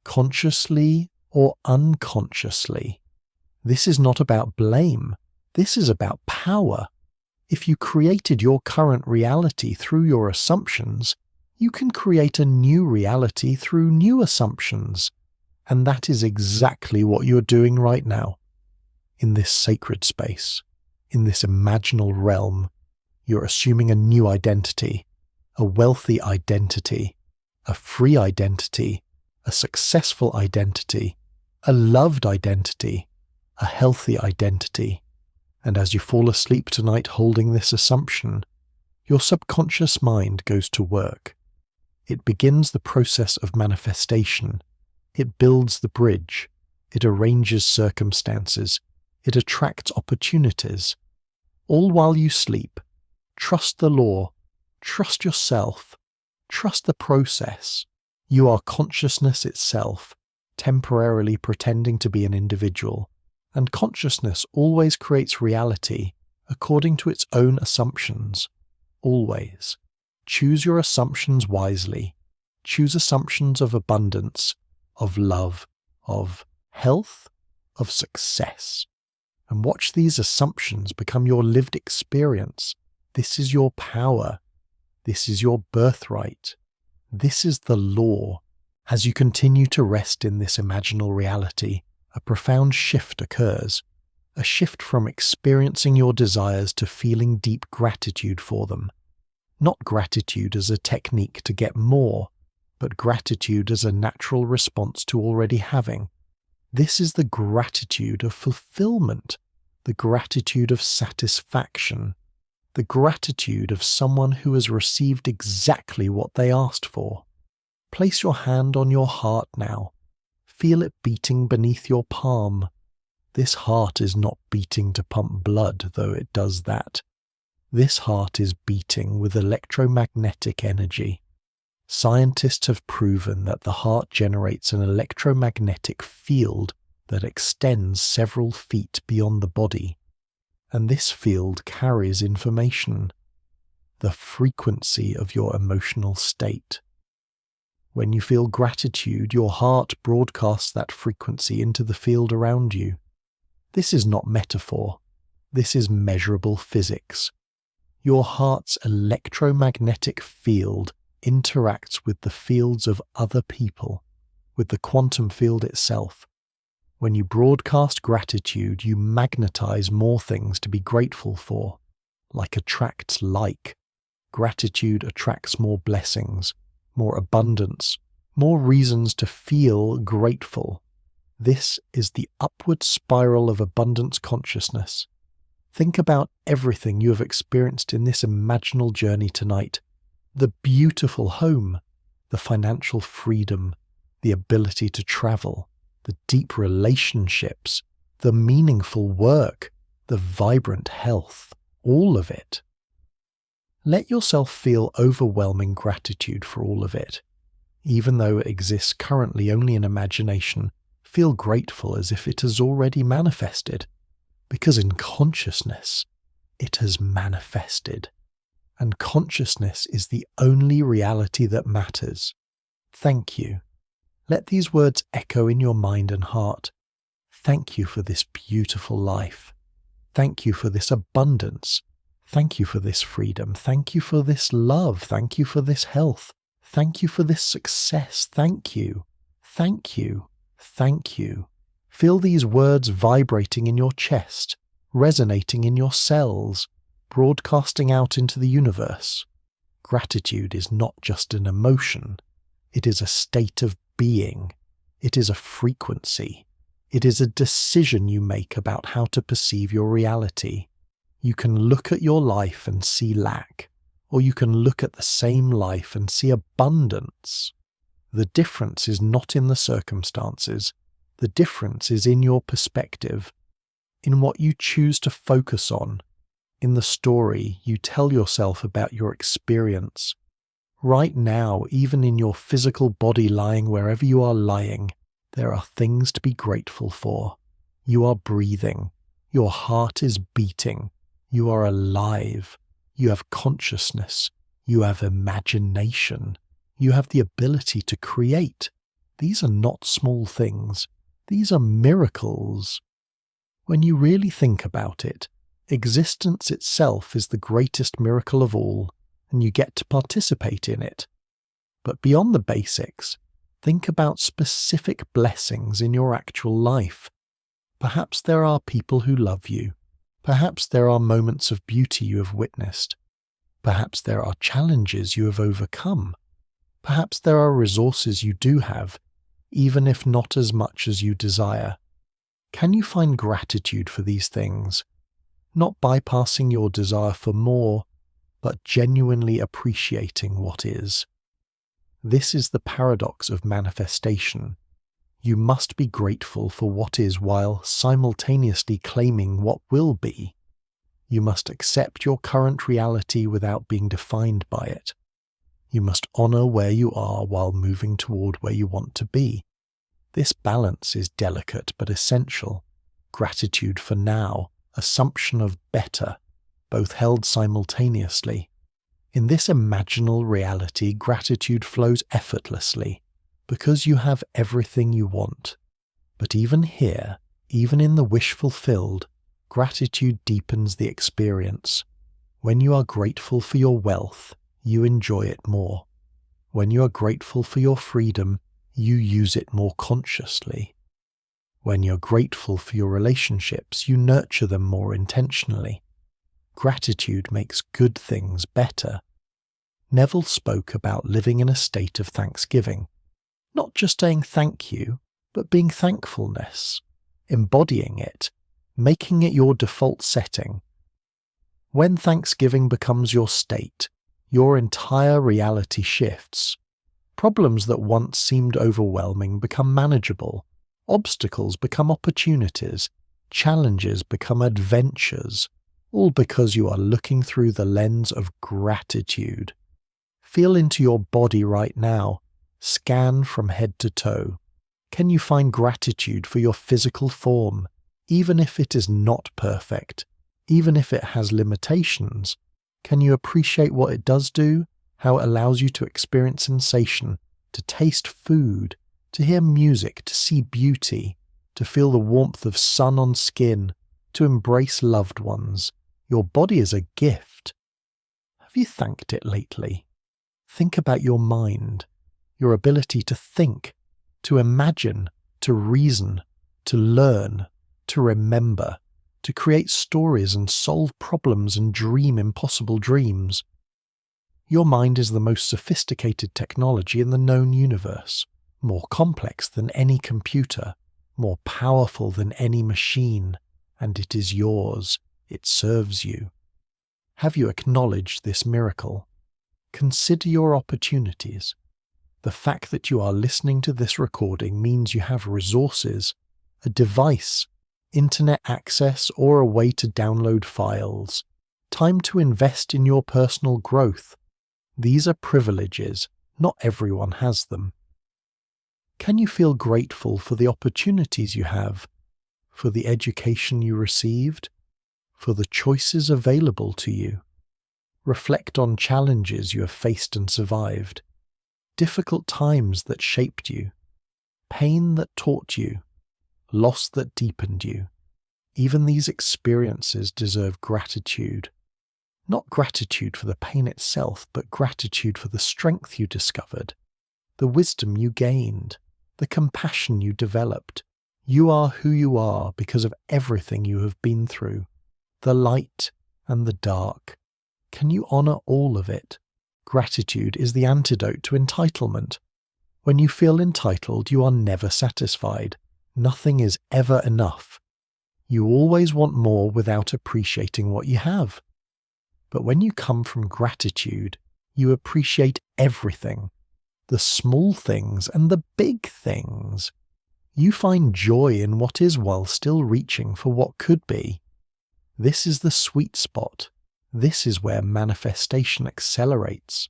consciously or unconsciously. This is not about blame. This is about power. If you created your current reality through your assumptions, you can create a new reality through new assumptions. And that is exactly what you're doing right now. In this sacred space, in this imaginal realm, you're assuming a new identity, a wealthy identity, a free identity, a successful identity, a loved identity, a healthy identity. And as you fall asleep tonight holding this assumption, your subconscious mind goes to work. It begins the process of manifestation. It builds the bridge. It arranges circumstances. It attracts opportunities. All while you sleep. Trust the law. Trust yourself. Trust the process. You are consciousness itself, temporarily pretending to be an individual. And consciousness always creates reality according to its own assumptions. Always. Choose your assumptions wisely. Choose assumptions of abundance, of love, of health, of success. And watch these assumptions become your lived experience. This is your power. This is your birthright. This is the law. As you continue to rest in this imaginal reality, a profound shift occurs. A shift from experiencing your desires to feeling deep gratitude for them. Not gratitude as a technique to get more, but gratitude as a natural response to already having. This is the gratitude of fulfillment, the gratitude of satisfaction, the gratitude of someone who has received exactly what they asked for. Place your hand on your heart now. Feel it beating beneath your palm. This heart is not beating to pump blood, though it does that. This heart is beating with electromagnetic energy. Scientists have proven that the heart generates an electromagnetic field that extends several feet beyond the body, and this field carries information, the frequency of your emotional state. When you feel gratitude, your heart broadcasts that frequency into the field around you. This is not metaphor. This is measurable physics. Your heart's electromagnetic field interacts with the fields of other people, with the quantum field itself. When you broadcast gratitude, you magnetize more things to be grateful for, like attracts like. Gratitude attracts more blessings, more abundance, more reasons to feel grateful. This is the upward spiral of abundance consciousness. Think about everything you have experienced in this imaginal journey tonight. The beautiful home, the financial freedom, the ability to travel, the deep relationships, the meaningful work, the vibrant health, all of it. Let yourself feel overwhelming gratitude for all of it. Even though it exists currently only in imagination, feel grateful as if it has already manifested, because in consciousness, it has manifested. And consciousness is the only reality that matters. Thank you. Let these words echo in your mind and heart. Thank you for this beautiful life. Thank you for this abundance. Thank you for this freedom. Thank you for this love. Thank you for this health. Thank you for this success. Thank you. Thank you. Thank you. Feel these words vibrating in your chest, resonating in your cells, broadcasting out into the universe. Gratitude is not just an emotion. It is a state of being. It is a frequency. It is a decision you make about how to perceive your reality. You can look at your life and see lack, or you can look at the same life and see abundance. The difference is not in the circumstances. The difference is in your perspective, in what you choose to focus on, in the story you tell yourself about your experience. Right now, even in your physical body lying wherever you are lying, there are things to be grateful for. You are breathing. Your heart is beating. You are alive. You have consciousness. You have imagination. You have the ability to create. These are not small things. These are miracles. When you really think about it, existence itself is the greatest miracle of all, and you get to participate in it. But beyond the basics, think about specific blessings in your actual life. Perhaps there are people who love you. Perhaps there are moments of beauty you have witnessed. Perhaps there are challenges you have overcome. Perhaps there are resources you do have, even if not as much as you desire. Can you find gratitude for these things? Not bypassing your desire for more, but genuinely appreciating what is. This is the paradox of manifestation. You must be grateful for what is while simultaneously claiming what will be. You must accept your current reality without being defined by it. You must honor where you are while moving toward where you want to be. This balance is delicate but essential. Gratitude for now, assumption of better, both held simultaneously. In this imaginal reality, gratitude flows effortlessly, because you have everything you want. But even here, even in the wish fulfilled, gratitude deepens the experience. When you are grateful for your wealth, you enjoy it more. When you are grateful for your freedom, you use it more consciously. When you're grateful for your relationships, you nurture them more intentionally. Gratitude makes good things better. Neville spoke about living in a state of thanksgiving. Not just saying thank you, but being thankfulness, embodying it, making it your default setting. When thanksgiving becomes your state, your entire reality shifts. Problems that once seemed overwhelming become manageable. Obstacles become opportunities. Challenges become adventures. All because you are looking through the lens of gratitude. Feel into your body right now. Scan from head to toe. Can you find gratitude for your physical form, even if it is not perfect, even if it has limitations? Can you appreciate what it does do, how it allows you to experience sensation, to taste food, to hear music, to see beauty, to feel the warmth of sun on skin, to embrace loved ones? Your body is a gift. Have you thanked it lately? Think about your mind, your ability to think, to imagine, to reason, to learn, to remember, to create stories and solve problems and dream impossible dreams. Your mind is the most sophisticated technology in the known universe, more complex than any computer, more powerful than any machine, and it is yours. It serves you. Have you acknowledged this miracle? Consider your opportunities. The fact that you are listening to this recording means you have resources, a device, internet access, or a way to download files, time to invest in your personal growth. These are privileges. Not everyone has them. Can you feel grateful for the opportunities you have, for the education you received, for the choices available to you? Reflect on challenges you have faced and survived, difficult times that shaped you, pain that taught you, loss that deepened you. Even these experiences deserve gratitude. Not gratitude for the pain itself, but gratitude for the strength you discovered, the wisdom you gained, the compassion you developed. You are who you are because of everything you have been through, the light and the dark. Can you honor all of it? Gratitude is the antidote to entitlement. When you feel entitled, you are never satisfied. Nothing is ever enough. You always want more without appreciating what you have. But when you come from gratitude, you appreciate everything, the small things and the big things. You find joy in what is while still reaching for what could be. This is the sweet spot. This is where manifestation accelerates.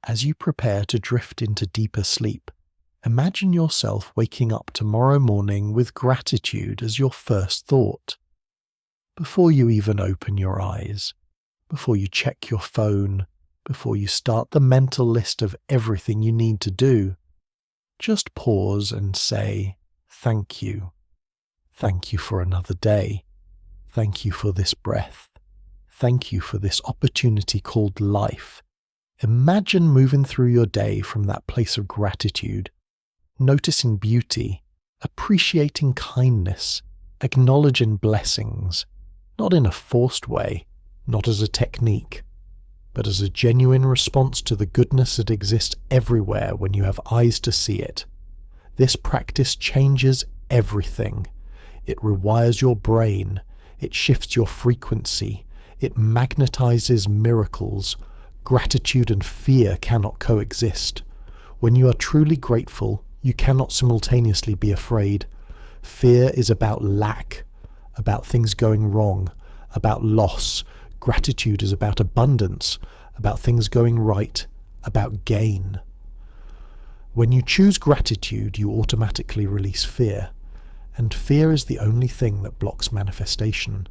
As you prepare to drift into deeper sleep, imagine yourself waking up tomorrow morning with gratitude as your first thought. Before you even open your eyes, before you check your phone, before you start the mental list of everything you need to do, just pause and say, thank you. Thank you for another day. Thank you for this breath. Thank you for this opportunity called life. Imagine moving through your day from that place of gratitude, noticing beauty, appreciating kindness, acknowledging blessings, not in a forced way, not as a technique, but as a genuine response to the goodness that exists everywhere when you have eyes to see it. This practice changes everything. It rewires your brain. It shifts your frequency. It magnetizes miracles. Gratitude and fear cannot coexist. When you are truly grateful, you cannot simultaneously be afraid. Fear is about lack, about things going wrong, about loss. Gratitude is about abundance, about things going right, about gain. When you choose gratitude, you automatically release fear, and fear is the only thing that blocks manifestation.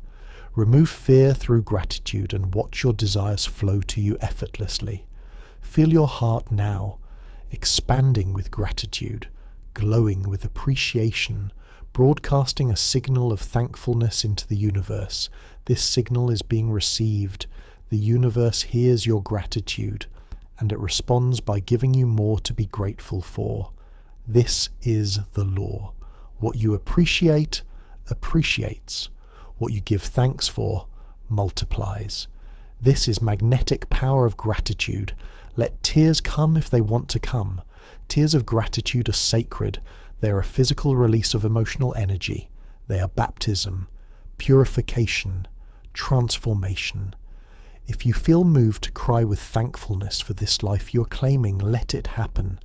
Remove fear through gratitude and watch your desires flow to you effortlessly. Feel your heart now, expanding with gratitude, glowing with appreciation, broadcasting a signal of thankfulness into the universe. This signal is being received. The universe hears your gratitude, and it responds by giving you more to be grateful for. This is the law. What you appreciate, appreciates. What you give thanks for, multiplies. This is magnetic power of gratitude. Let tears come if they want to come. Tears of gratitude are sacred. They are a physical release of emotional energy. They are baptism, purification, transformation. If you feel moved to cry with thankfulness for this life you are claiming, let it happen.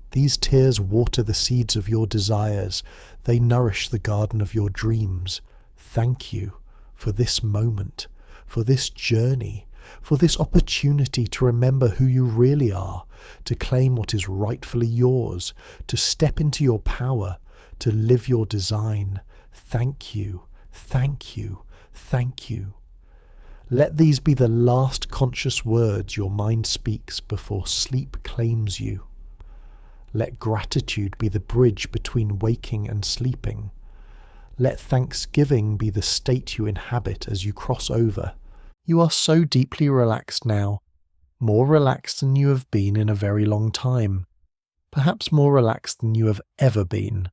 These tears water the seeds of your desires. They nourish the garden of your dreams. Thank you for this moment, for this journey, for this opportunity to remember who you really are, to claim what is rightfully yours, to step into your power, to live your design. Thank you, thank you, thank you. Let these be the last conscious words your mind speaks before sleep claims you. Let gratitude be the bridge between waking and sleeping. Let thanksgiving be the state you inhabit as you cross over. You are so deeply relaxed now, more relaxed than you have been in a very long time, perhaps more relaxed than you have ever been.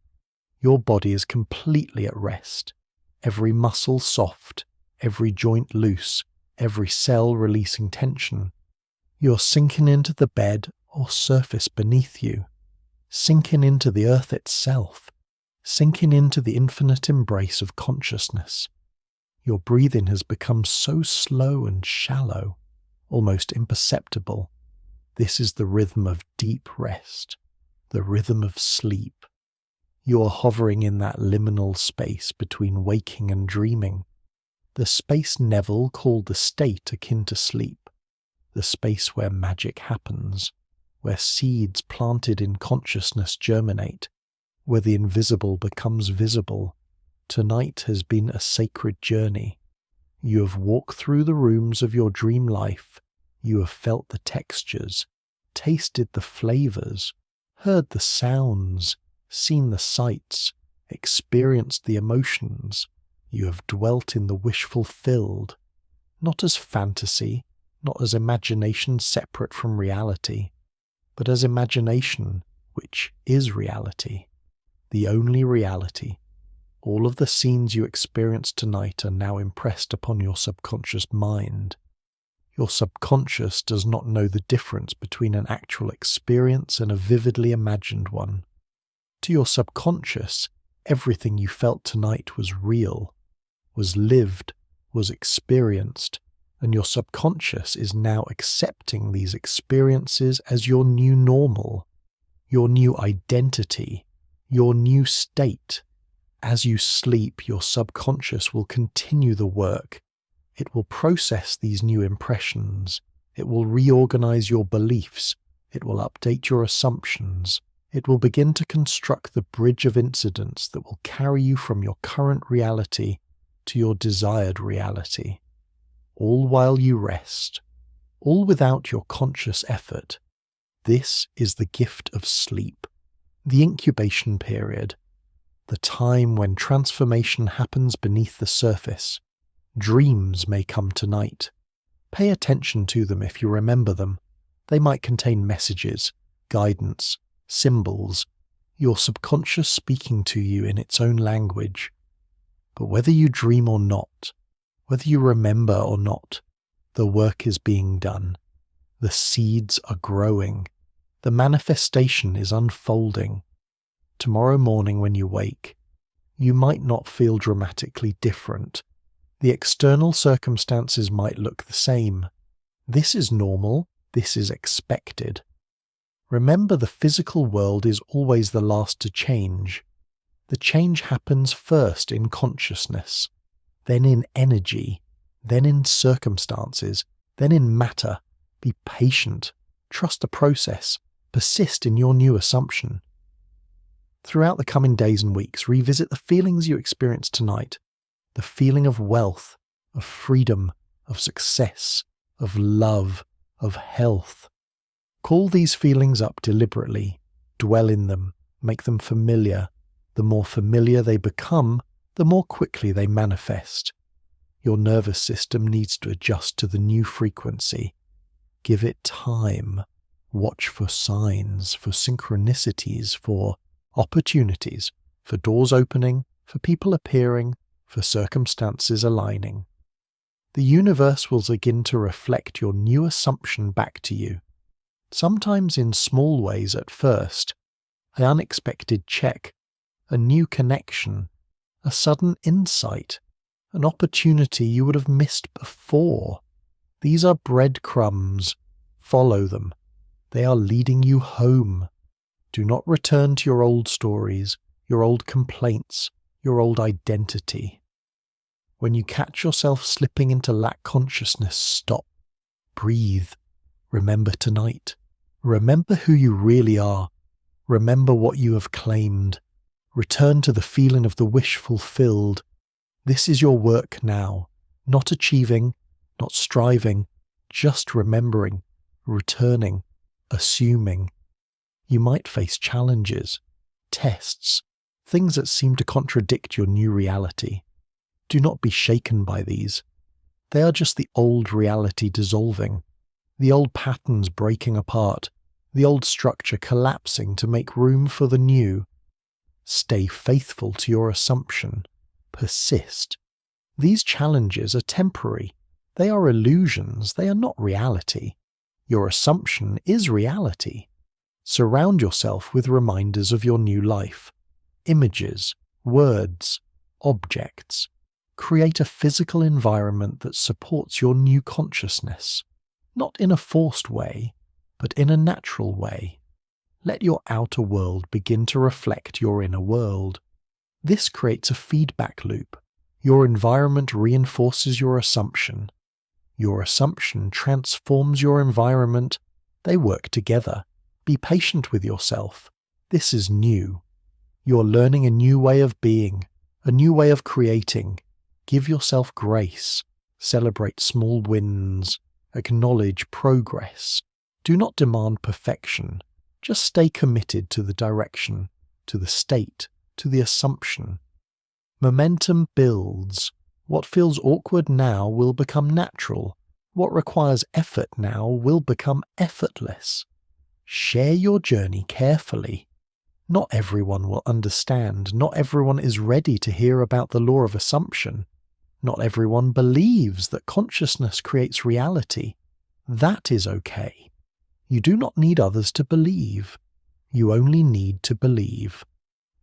Your body is completely at rest, every muscle soft, every joint loose, every cell releasing tension. You're sinking into the bed or surface beneath you, sinking into the earth itself, sinking into the infinite embrace of consciousness. Your breathing has become so slow and shallow, almost imperceptible. This is the rhythm of deep rest, the rhythm of sleep. You are hovering in that liminal space between waking and dreaming, the space Neville called the state akin to sleep, the space where magic happens, where seeds planted in consciousness germinate, where the invisible becomes visible. Tonight has been a sacred journey. You have walked through the rooms of your dream life. You have felt the textures, tasted the flavors, heard the sounds, seen the sights, experienced the emotions. You have dwelt in the wish fulfilled, not as fantasy, not as imagination separate from reality, but as imagination, which is reality, the only reality. All of the scenes you experienced tonight are now impressed upon your subconscious mind. Your subconscious does not know the difference between an actual experience and a vividly imagined one. To your subconscious, everything you felt tonight was real, was lived, was experienced, and your subconscious is now accepting these experiences as your new normal, your new identity, your new state. As you sleep, your subconscious will continue the work. It will process these new impressions. It will reorganize your beliefs. It will update your assumptions. It will begin to construct the bridge of incidents that will carry you from your current reality to your desired reality. All while you rest, all without your conscious effort. This is the gift of sleep, the incubation period, the time when transformation happens beneath the surface. Dreams may come tonight. Pay attention to them if you remember them. They might contain messages, guidance, symbols, your subconscious speaking to you in its own language. But whether you dream or not, whether you remember or not, the work is being done. The seeds are growing. The manifestation is unfolding. Tomorrow morning when you wake, you might not feel dramatically different. The external circumstances might look the same. This is normal. This is expected. Remember, the physical world is always the last to change. The change happens first in consciousness, then in energy, then in circumstances, then in matter. Be patient. Trust the process. Persist in your new assumption. Throughout the coming days and weeks, revisit the feelings you experienced tonight. The feeling of wealth, of freedom, of success, of love, of health. Call these feelings up deliberately. Dwell in them. Make them familiar. The more familiar they become, the more quickly they manifest. Your nervous system needs to adjust to the new frequency. Give it time. Watch for signs, for synchronicities, for opportunities, for doors opening, for people appearing, for circumstances aligning. The universe will begin to reflect your new assumption back to you, sometimes in small ways at first, an unexpected check, a new connection, a sudden insight, an opportunity you would have missed before. These are breadcrumbs. Follow them. They are leading you home. Do not return to your old stories, your old complaints, your old identity. When you catch yourself slipping into lack consciousness, stop. Breathe. Remember tonight. Remember who you really are. Remember what you have claimed. Return to the feeling of the wish fulfilled. This is your work now. Not achieving, not striving, just remembering, returning, assuming. You might face challenges, tests, things that seem to contradict your new reality. Do not be shaken by these. They are just the old reality dissolving, the old patterns breaking apart, the old structure collapsing to make room for the new. Stay faithful to your assumption. Persist. These challenges are temporary. They are illusions. They are not reality. Your assumption is reality. Surround yourself with reminders of your new life. Images, words, objects. Create a physical environment that supports your new consciousness. Not in a forced way, but in a natural way. Let your outer world begin to reflect your inner world. This creates a feedback loop. Your environment reinforces your assumption. Your assumption transforms your environment. They work together. Be patient with yourself. This is new. You're learning a new way of being, a new way of creating. Give yourself grace. Celebrate small wins. Acknowledge progress. Do not demand perfection. Just stay committed to the direction, to the state, to the assumption. Momentum builds. What feels awkward now will become natural. What requires effort now will become effortless. Share your journey carefully. Not everyone will understand. Not everyone is ready to hear about the law of assumption. Not everyone believes that consciousness creates reality. That is okay. You do not need others to believe. You only need to believe.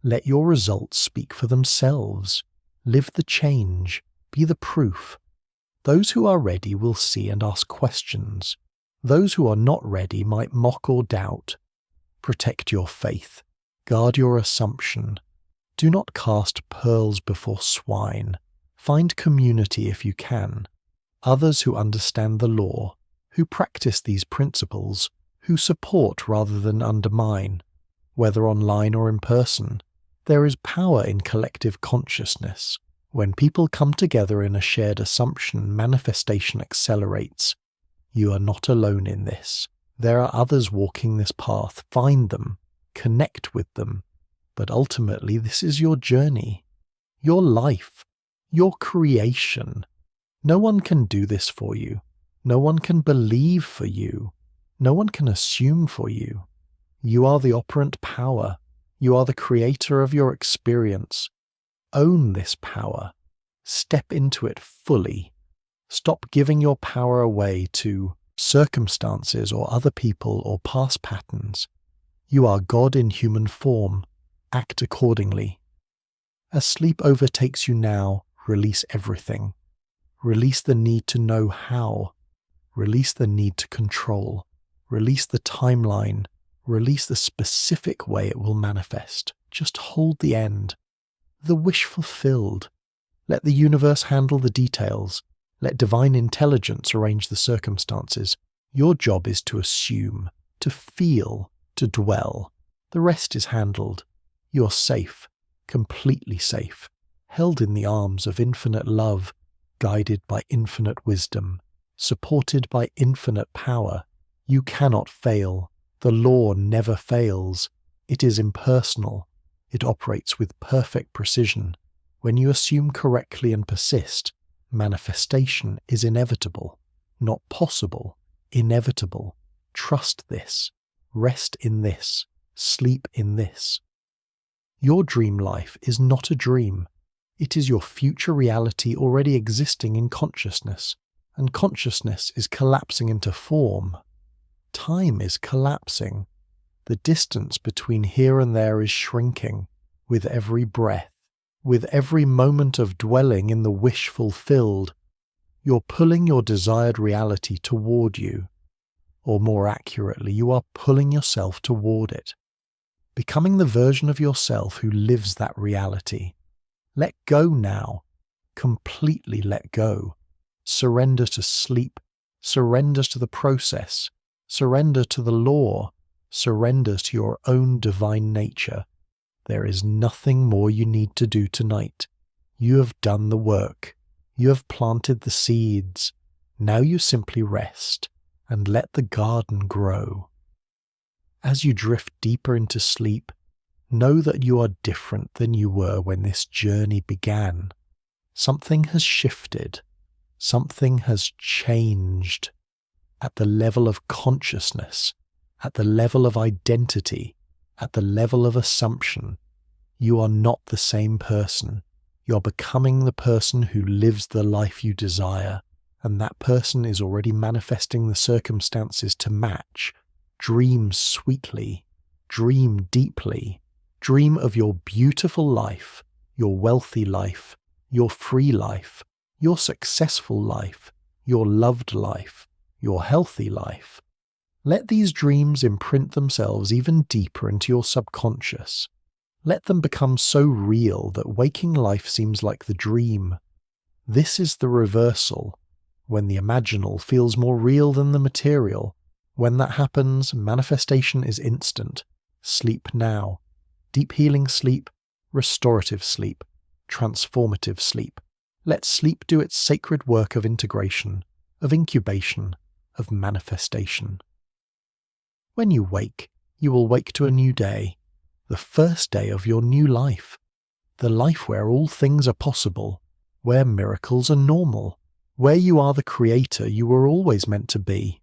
Let your results speak for themselves. Live the change. Be the proof. Those who are ready will see and ask questions. Those who are not ready might mock or doubt. Protect your faith. Guard your assumption. Do not cast pearls before swine. Find community if you can. Others who understand the law, who practice these principles, who support rather than undermine. Whether online or in person, there is power in collective consciousness. When people come together in a shared assumption, manifestation accelerates. You are not alone in this. There are others walking this path. Find them. Connect with them. But ultimately, this is your journey, your life, your creation. No one can do this for you. No one can believe for you. No one can assume for you. You are the operant power. You are the creator of your experience. Own this power. Step into it fully. Stop giving your power away to circumstances or other people or past patterns. You are God in human form. Act accordingly. As sleep overtakes you now, release everything. Release the need to know how. Release the need to control. Release the timeline. Release the specific way it will manifest. Just hold the end. The wish fulfilled. Let the universe handle the details. Let divine intelligence arrange the circumstances. Your job is to assume, to feel, to dwell. The rest is handled. You're safe, completely safe, held in the arms of infinite love, guided by infinite wisdom, supported by infinite power. You cannot fail. The law never fails. It is impersonal. It operates with perfect precision. When you assume correctly and persist, manifestation is inevitable. Not possible, inevitable. Trust this. Rest in this. Sleep in this. Your dream life is not a dream. It is your future reality already existing in consciousness, and consciousness is collapsing into form. Time is collapsing. The distance between here and there is shrinking with every breath, with every moment of dwelling in the wish fulfilled. You're pulling your desired reality toward you, or more accurately, you are pulling yourself toward it, becoming the version of yourself who lives that reality. Let go now. Completely let go. Surrender to sleep. Surrender to the process. Surrender to the law. Surrender to your own divine nature. There is nothing more you need to do tonight. You have done the work. You have planted the seeds. Now you simply rest and let the garden grow. As you drift deeper into sleep, know that you are different than you were when this journey began. Something has shifted. Something has changed. At the level of consciousness, at the level of identity, at the level of assumption, you are not the same person. You're becoming the person who lives the life you desire, and that person is already manifesting the circumstances to match. Dream sweetly. Dream deeply. Dream of your beautiful life, your wealthy life, your free life, your successful life, your loved life, your healthy life. Let these dreams imprint themselves even deeper into your subconscious. Let them become so real that waking life seems like the dream. This is the reversal, when the imaginal feels more real than the material. When that happens, manifestation is instant. Sleep now. Deep healing sleep, restorative sleep, transformative sleep. Let sleep do its sacred work of integration, of incubation, of manifestation. When you wake, you will wake to a new day, the first day of your new life, the life where all things are possible, where miracles are normal, where you are the creator you were always meant to be.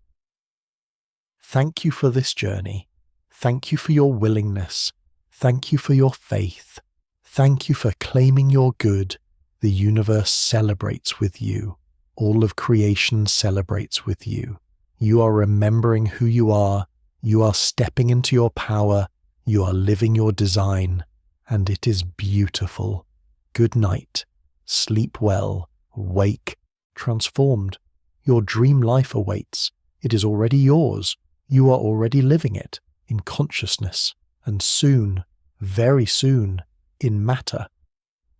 Thank you for this journey. Thank you for your willingness. Thank you for your faith. Thank you for claiming your good. The universe celebrates with you. All of creation celebrates with you. You are remembering who you are. You are stepping into your power. You are living your design. And it is beautiful. Good night. Sleep well. Wake. Transformed. Your dream life awaits. It is already yours. You are already living it in consciousness. And soon, very soon, in matter.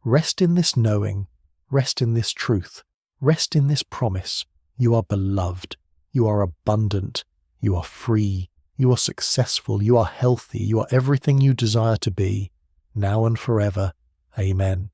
Rest in this knowing. Rest in this truth. Rest in this promise. You are beloved. You are abundant. You are free. You are successful. You are healthy. You are everything you desire to be, now and forever. Amen.